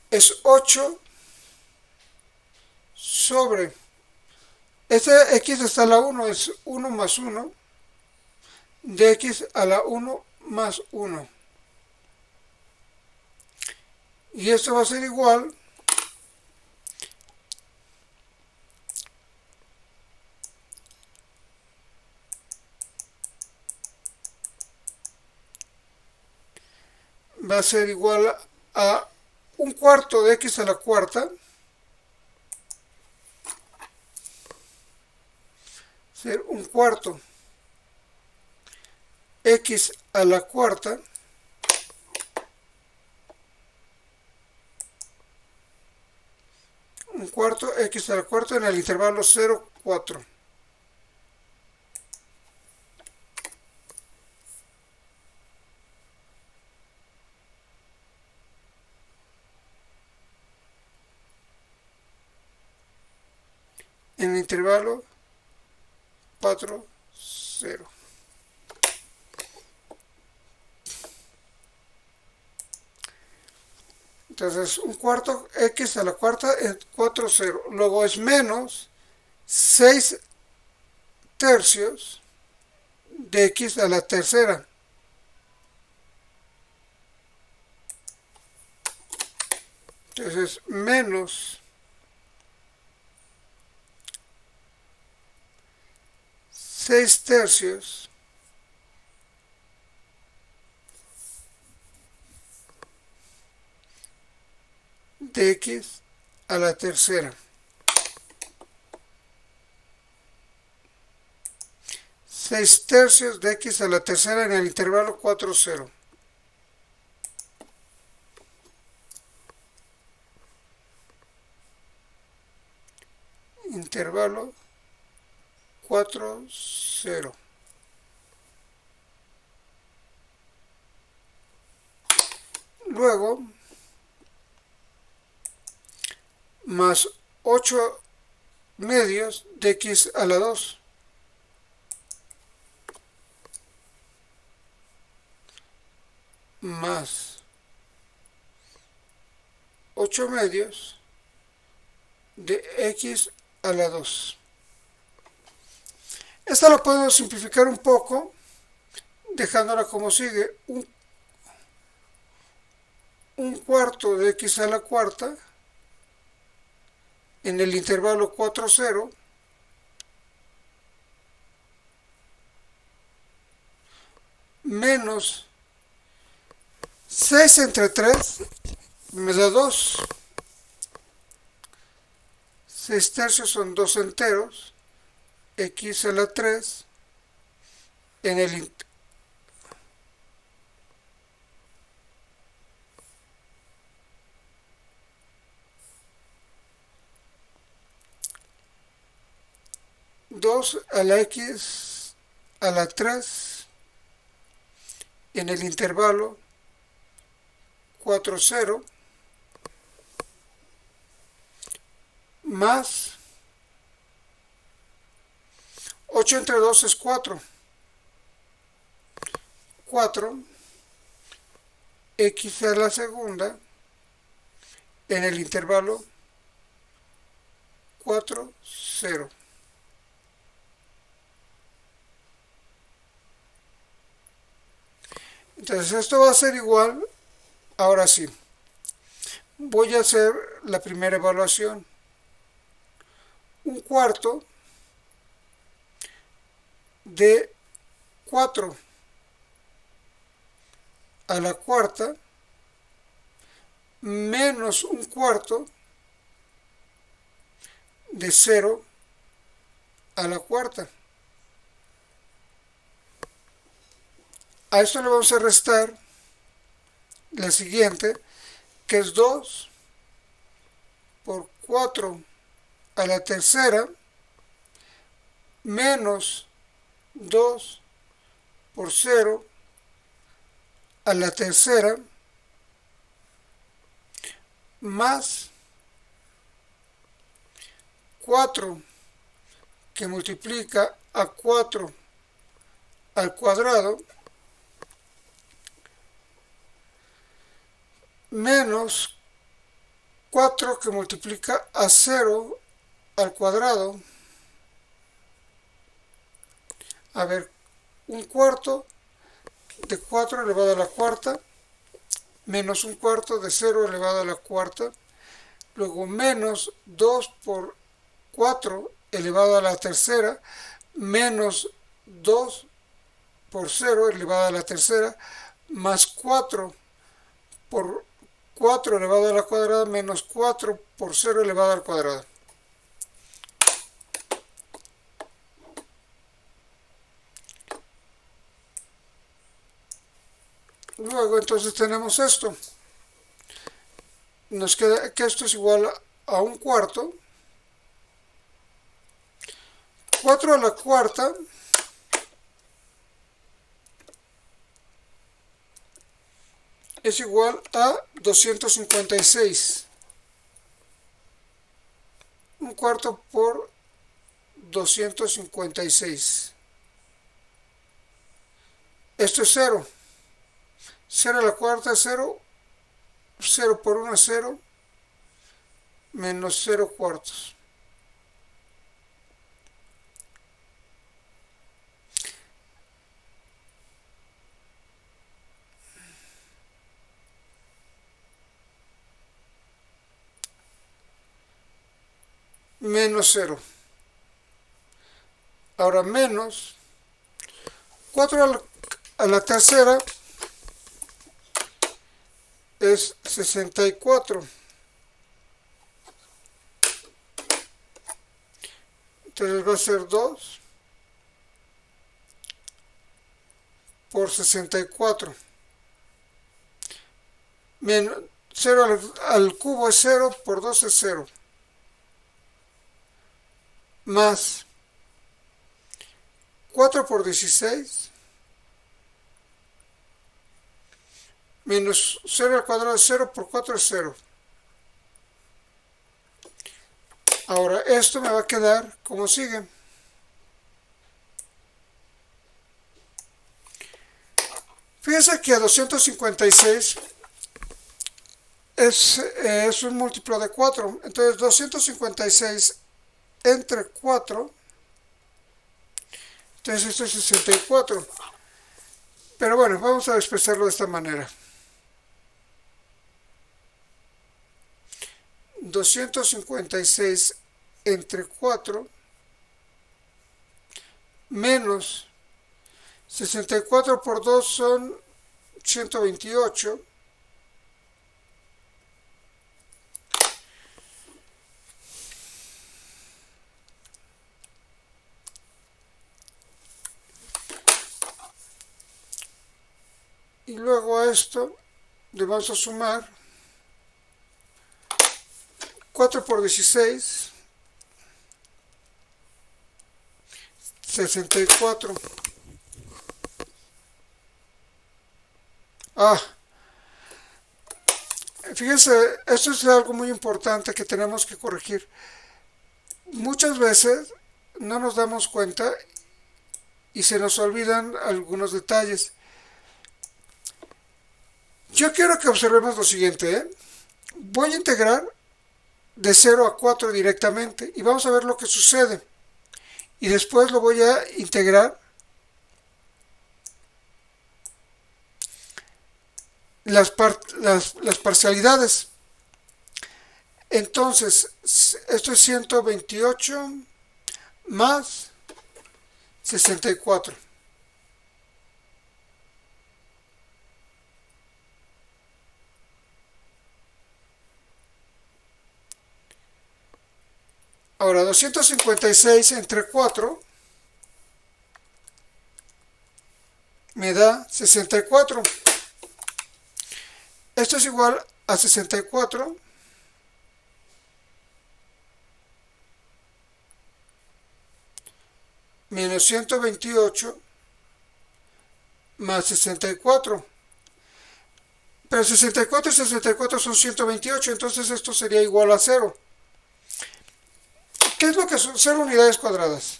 es 8 sobre, este x está a la 1, es 1 más 1 de x a la 1 más 1. Y esto va a ser igual a un cuarto de x a la cuarta, ser un cuarto x a la cuarta un cuarto x a la cuarta en el intervalo 0, 4. En el intervalo 4, 0. Entonces, un cuarto x a la cuarta es 4, 0. Luego es menos 6 tercios de x a la tercera. Entonces, menos 6 tercios de x a la tercera. 6 tercios de x a la tercera en el intervalo 4, 0. Intervalo 4, 0. Luego, más 8 medios de x a la 2. Más 8 medios de x a la 2. Esta la podemos simplificar un poco, dejándola como sigue. Un cuarto de x a la cuarta en el intervalo 4, 0 menos 6 entre 3 me da 2. 6 tercios son 2 enteros, x a la 3 en el 2 a la x a la 3 en el intervalo 4, 0 más 8 entre 2 es 4. 4 x a la segunda en el intervalo 4, 0. Entonces esto va a ser igual. Ahora sí, voy a hacer la primera evaluación. Un cuarto de 4 a la cuarta menos un cuarto de 0 a la cuarta. A esto le vamos a restar la siguiente, que es 2 por 4 a la tercera menos 2 por 0 a la tercera más 4 que multiplica a 4 al cuadrado menos 4 que multiplica a 0 al cuadrado. A ver, un cuarto de 4 elevado a la cuarta menos un cuarto de 0 elevado a la cuarta, luego menos 2 por 4 elevado a la tercera, menos 2 por 0 elevado a la tercera, más 4 por 4 elevado a la cuadrada, menos 4 por 0 elevado al cuadrado. Luego entonces tenemos esto. Nos queda que esto es igual a un cuarto. 4 a la cuarta es igual a 256. Un cuarto por 256. Esto es 0. 0 a la cuarta es 0. 0 por 1 es 0. Menos 0 cuartos. Menos 0. Ahora menos 4 a la tercera es 64. Entonces va a ser 2 por 64. Menos 0 al cubo es 0, por 2 es 0. Más 4 por 16 menos 0 al cuadrado es 0, por 4 es 0. Ahora esto me va a quedar como sigue. Fíjense que 256 es un múltiplo de 4. Entonces 256 entre 4, entonces esto es 64. Pero bueno, vamos a expresarlo de esta manera. 256 entre 4 menos 64 por 2 son 128. Y luego a esto le vamos a sumar 4 por 16, 64. Fíjense, esto es algo muy importante que tenemos que corregir. Muchas veces no nos damos cuenta y se nos olvidan algunos detalles. Yo quiero que observemos lo siguiente, Voy a integrar de 0 a 4 directamente y vamos a ver lo que sucede. Y después lo voy a integrar las parcialidades. Entonces, esto es 128 más 64. Ahora 256 entre 4 me da 64. Esto es igual a 64 menos 128 más 64. Pero 64 y 64 son 128, entonces esto sería igual a 0. ¿Qué es lo que son 0 unidades cuadradas?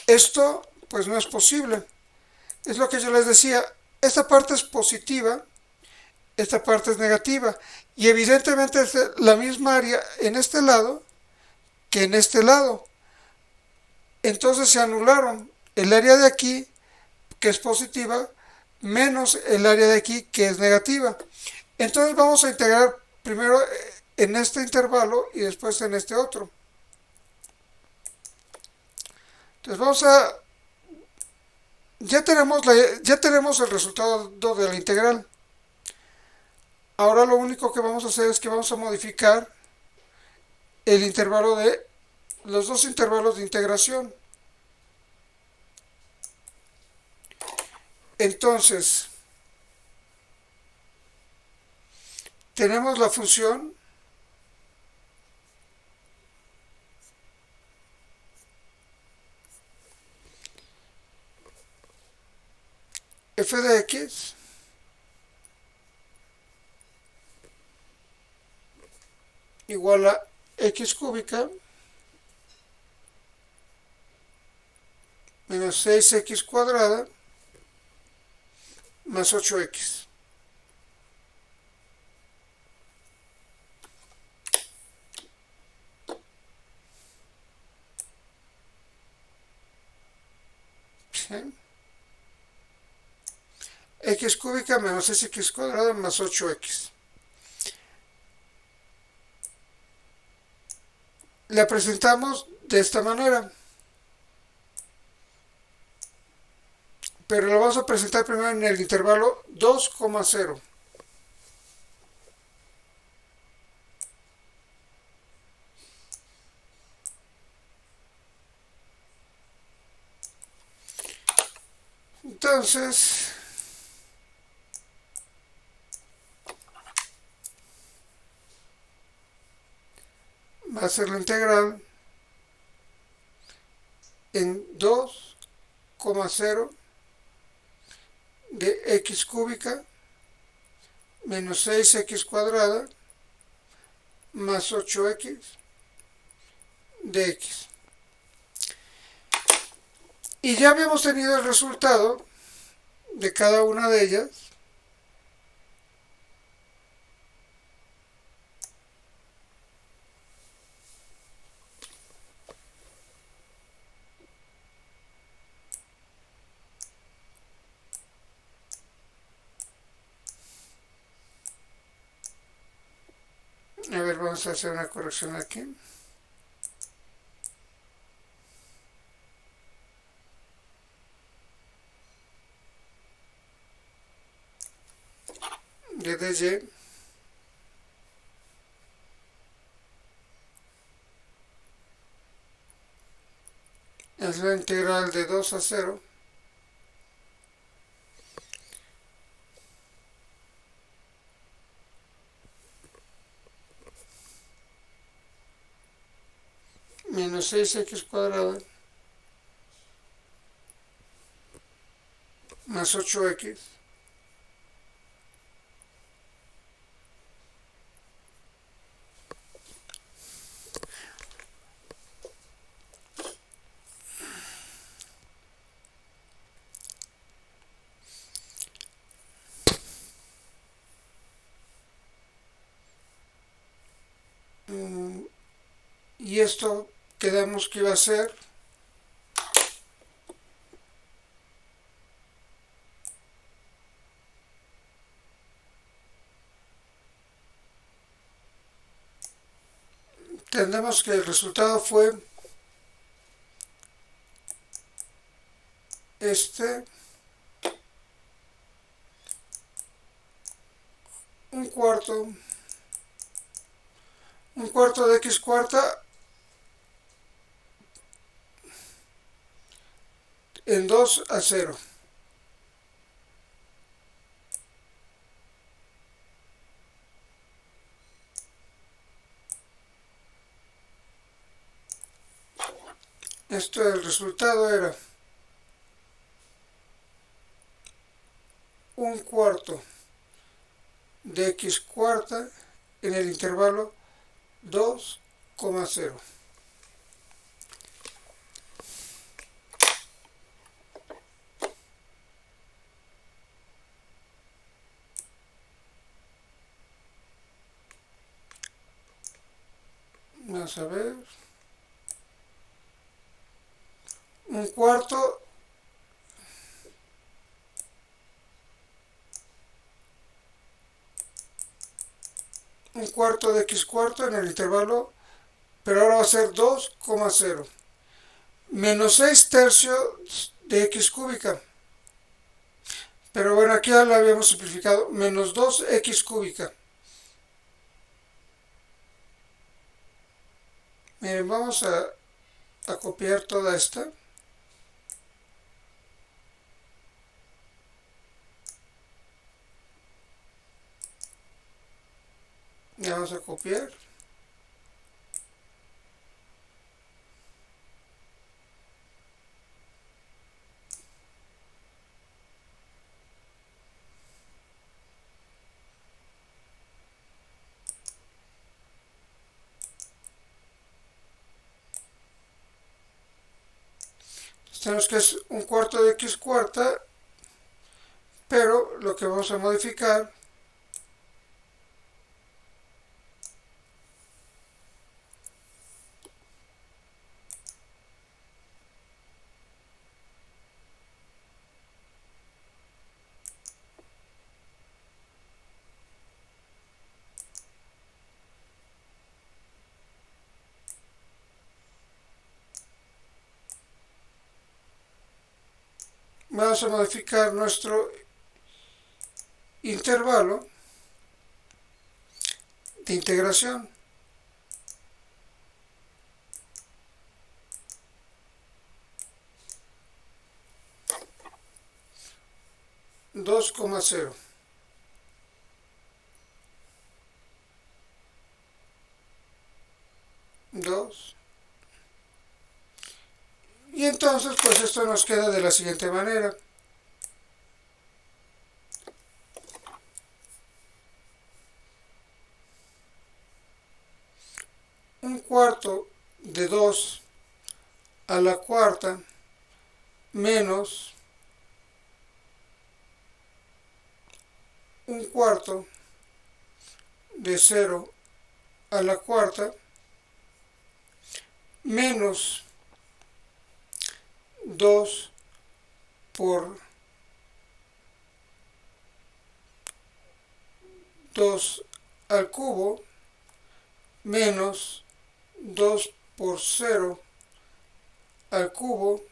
Esto pues no es posible. Es lo que yo les decía. Esta parte es positiva, esta parte es negativa. Y evidentemente es la misma área en este lado que en este lado. Entonces se anularon el área de aquí que es positiva, menos el área de aquí, que es negativa. Entonces vamos a integrar primero en este intervalo y después en este otro. Entonces vamos a... ya tenemos el resultado de la integral. Ahora lo único que vamos a hacer es que vamos a modificar el intervalo de los dos intervalos de integración. Entonces, tenemos la función f de x igual a x cúbica menos 6x cuadrada más 8x. ¿Sí? X cúbica menos x cuadrada más 8x. La presentamos de esta manera, pero lo vamos a presentar primero en el intervalo 2,0. Entonces, va a ser la integral en 2,0 de x cúbica menos 6x cuadrada más 8x de x. Y ya habíamos tenido el resultado de cada una de ellas. A ver, vamos a hacer una corrección aquí. De dy es la integral de 2 a 0 menos 6x cuadrada más 8x y esto quedamos que iba a ser entendemos que el resultado fue este, un cuarto de x cuarta en 2 a 0. Esto, el resultado era un cuarto de x cuarta en el intervalo 2,0. Vamos a ver. Un cuarto un cuarto de x cuarto en el intervalo, pero ahora va a ser 2,0 menos 6 tercios de x cúbica. Pero bueno, aquí ya la habíamos simplificado, menos 2x cúbica. Miren, vamos a copiar toda esta. Ya vamos a copiar. Tenemos que es un cuarto de x cuarta, pero lo que vamos a modificar vamos a modificar nuestro intervalo de integración. Dos coma cero. Y entonces pues esto nos queda de la siguiente manera. Un cuarto de 2 a la cuarta menos un cuarto de 0 a la cuarta menos 2 por 2 al cubo menos 2 por 0 al cubo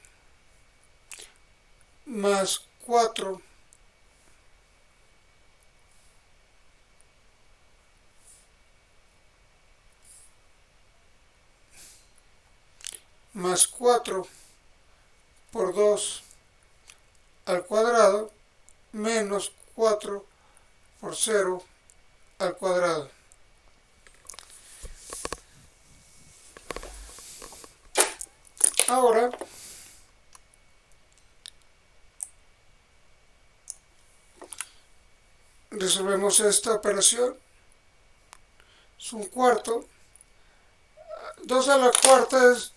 más 4 más 4 por 2 al cuadrado menos 4 por 0 al cuadrado. Ahora resolvemos esta operación. Es un cuarto. 2 a la cuarta es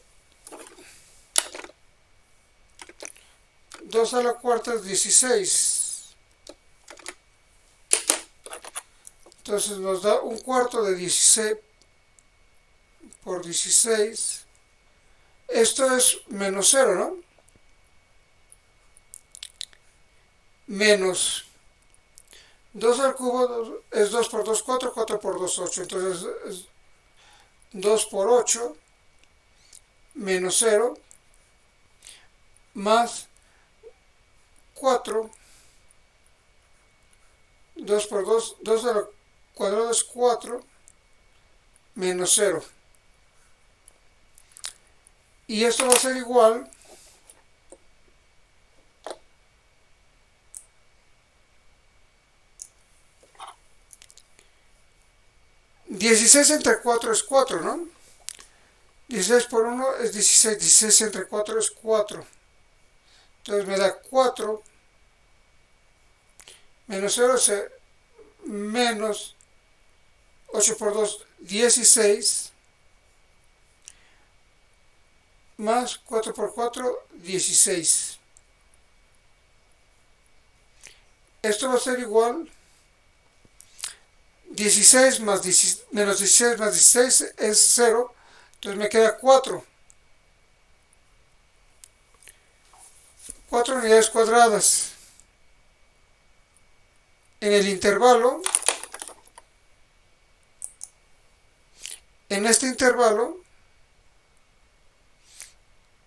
2 a la cuarta es 16. Entonces nos da un cuarto de 16 por 16. Esto es menos 0, ¿no? Menos 2 al cubo es 2 por 2, 4, 4 por 2, 8. Entonces es 2 por 8 menos 0 más 4, 2 por 2, 2 al cuadrado es 4 menos 0. Y esto va a ser igual (16 entre 4 es 4, ¿no? 16 por 1 es 16, 16 entre 4 es 4. Entonces me da 4 menos 0 es menos 8 por 2, 16 más 4 por 4, 16. Esto va a ser igual 16 más 10, menos 16 más 16 es 0. Entonces me queda 4. 4 unidades cuadradas. En el intervalo En este intervalo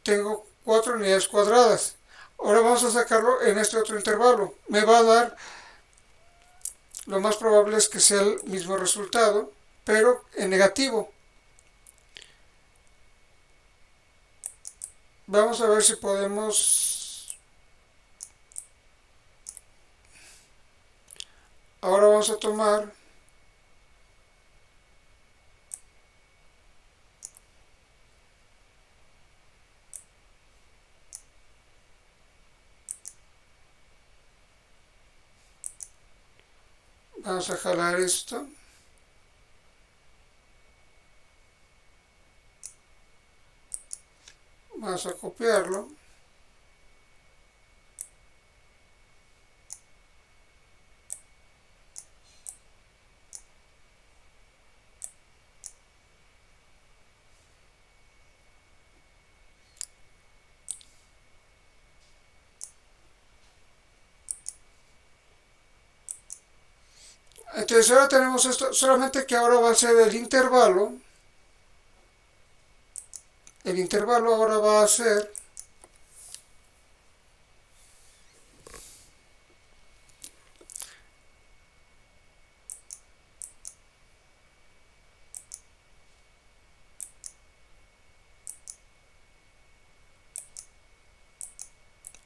tengo 4 unidades cuadradas. Ahora vamos a sacarlo en este otro intervalo. Me va a dar, lo más probable es que sea el mismo resultado, pero en negativo. Vamos a ver si podemos. Ahora vamos a tomar vamos a jalar esto. Vamos a copiarlo. Entonces ahora tenemos esto, solamente que ahora va a ser el intervalo. El intervalo ahora va a ser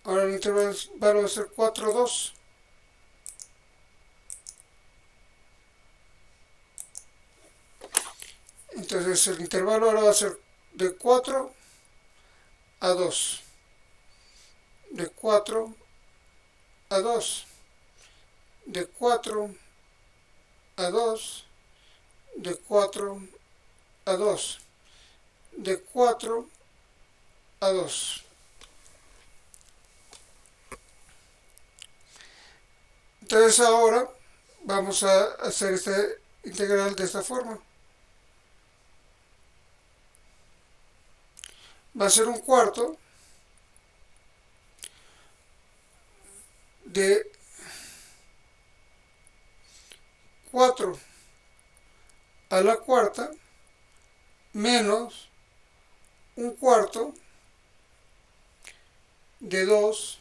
ahora el intervalo va a ser 4, 2. Entonces el intervalo ahora va a ser de 4 a 2. De 4 a 2. De 4 a 2. De 4 a 2. De 4 a 2. Entonces ahora vamos a hacer este integral de esta forma. Va a ser un cuarto de 4 a la cuarta menos un cuarto de 2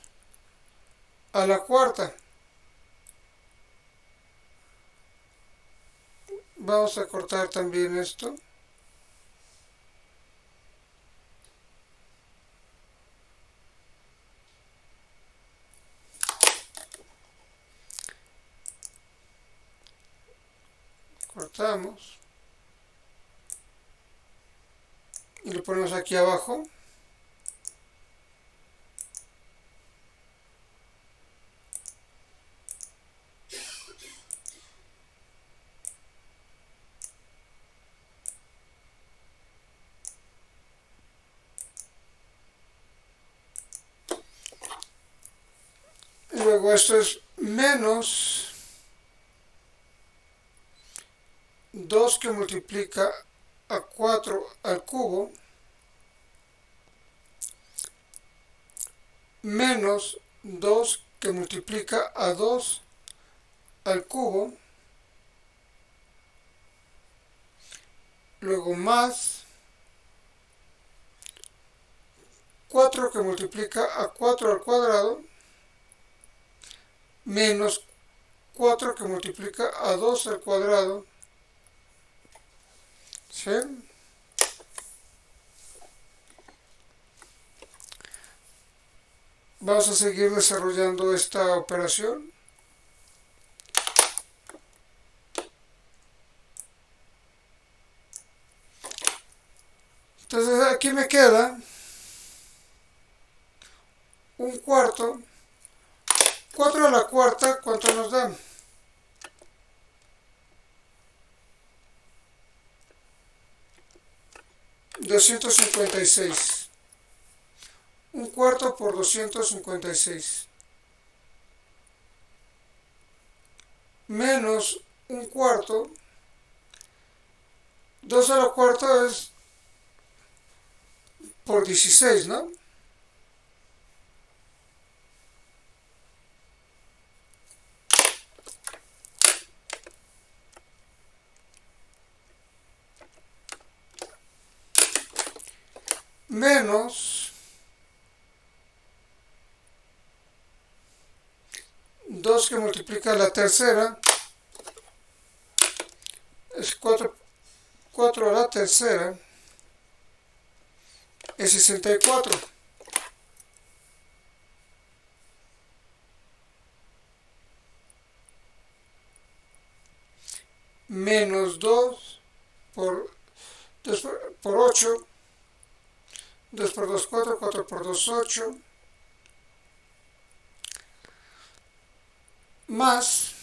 a la cuarta. Vamos a cortar también esto. Cortamos. Y lo ponemos aquí abajo. Y luego esto es menos 2 que multiplica a 4 al cubo menos 2 que multiplica a 2 al cubo, luego más 4 que multiplica a 4 al cuadrado menos 4 que multiplica a 2 al cuadrado. ¿Sí? Vamos a seguir desarrollando esta operación. Entonces aquí me queda un cuarto. 4 a la cuarta, ¿cuánto nos da? 256. Un cuarto por 256. Menos un cuarto. 2 a la cuarta es por 16, ¿no? menos 2 que multiplica la tercera es 4 a la tercera es 64. Menos 2 por 8, 2 por 2, 4, 4 por 2, 8, más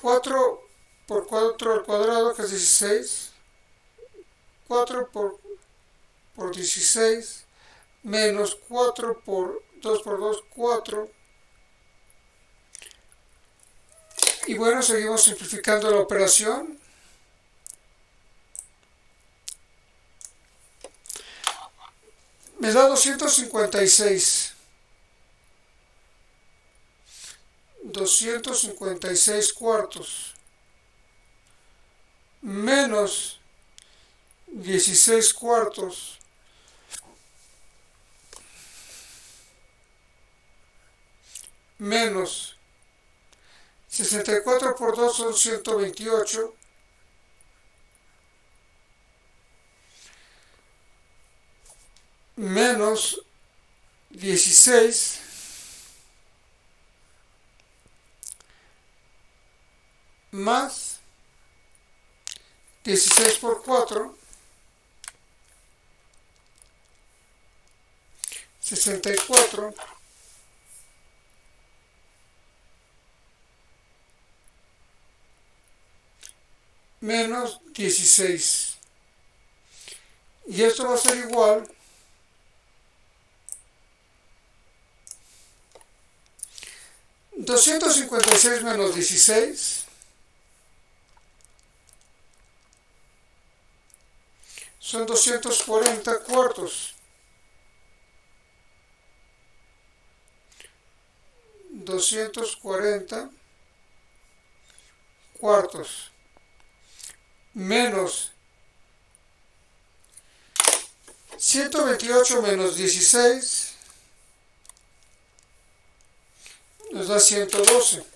4 por 4 al cuadrado, que es 16, 4 por 16, menos 4 por 2 por 2, 4. Y bueno, seguimos simplificando la operación. Me da 256. 256 cuartos menos 16 cuartos menos 64 por 2 son 128 menos 16 más 16 por 4, 64 menos 16. Y esto va a ser igual a 256 menos 16 son 240 cuartos. 240 cuartos menos 128 menos 16 nos da 112.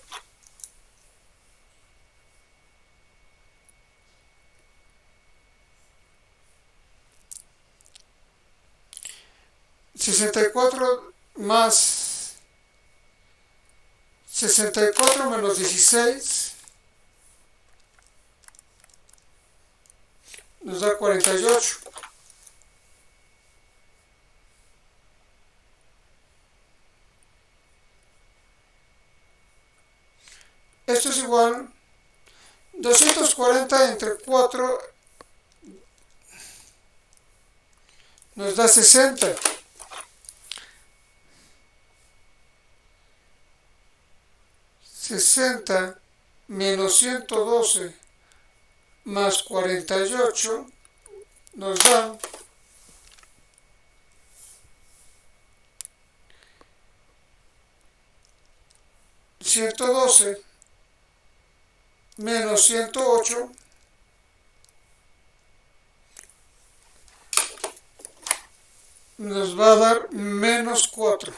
¿64 más 64 menos 16 nos da 48. Esto es igual 240 entre 4 nos da 60. 60 menos 112 más 48 nos da 112 menos 108 nos va a dar menos 4.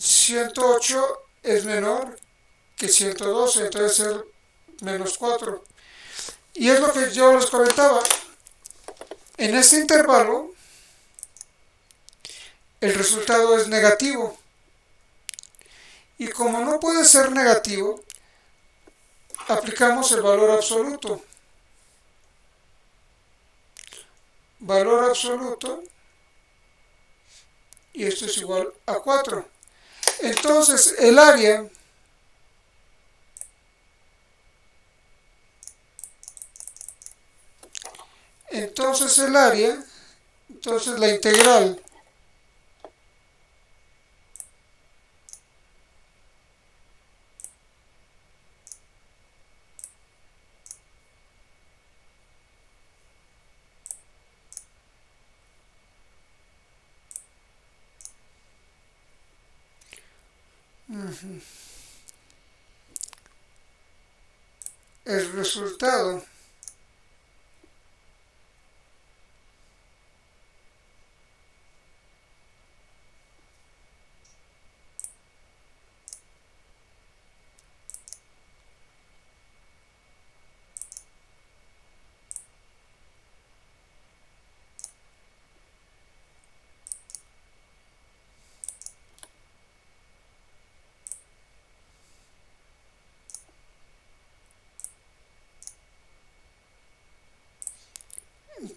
108 es menor que 112, entonces es menos 4. Y es lo que yo les comentaba. En este intervalo, el resultado es negativo. Y como no puede ser negativo, aplicamos el valor absoluto. Valor absoluto, y esto es igual a 4. Entonces el área entonces la integral el resultado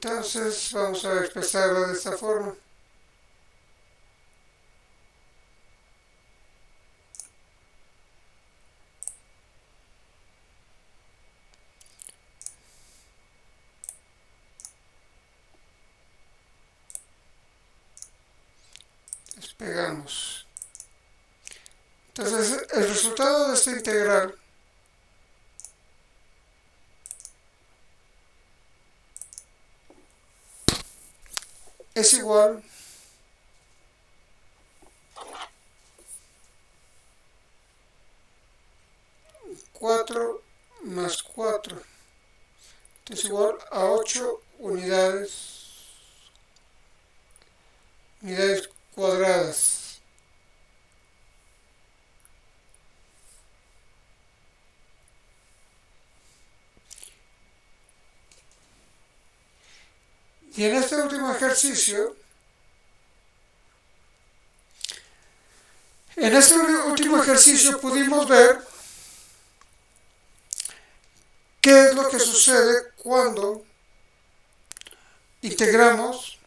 entonces vamos a expresarlo de esta forma. Despegamos. Entonces el resultado de esta integral es igual a 4 más 4. Es igual a 8 unidades cuadradas. Y en este último ejercicio, pudimos ver qué es lo que sucede cuando integramos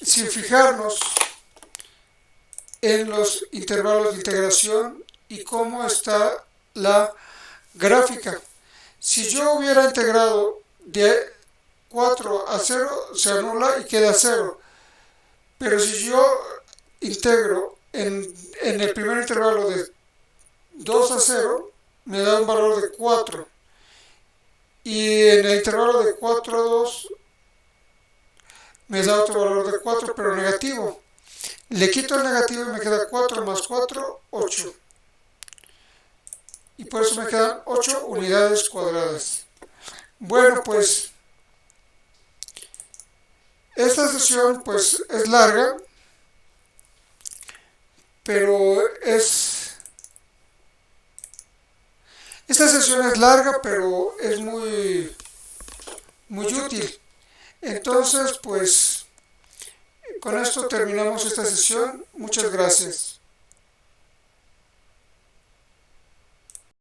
sin fijarnos en los intervalos de integración y cómo está la gráfica. Si yo hubiera integrado de 4 a 0, se anula y queda 0. Pero si yo integro en el primer intervalo de 2 a 0, me da un valor de 4. Y en el intervalo de 4 a 2, me da otro valor de 4, pero negativo. Le quito el negativo y me queda 4 más 4, 8. Y por eso me quedan 8 unidades cuadradas. Bueno, pues esta sesión pues es larga, pero es muy útil. Entonces, pues con esto terminamos esta sesión. Muchas gracias.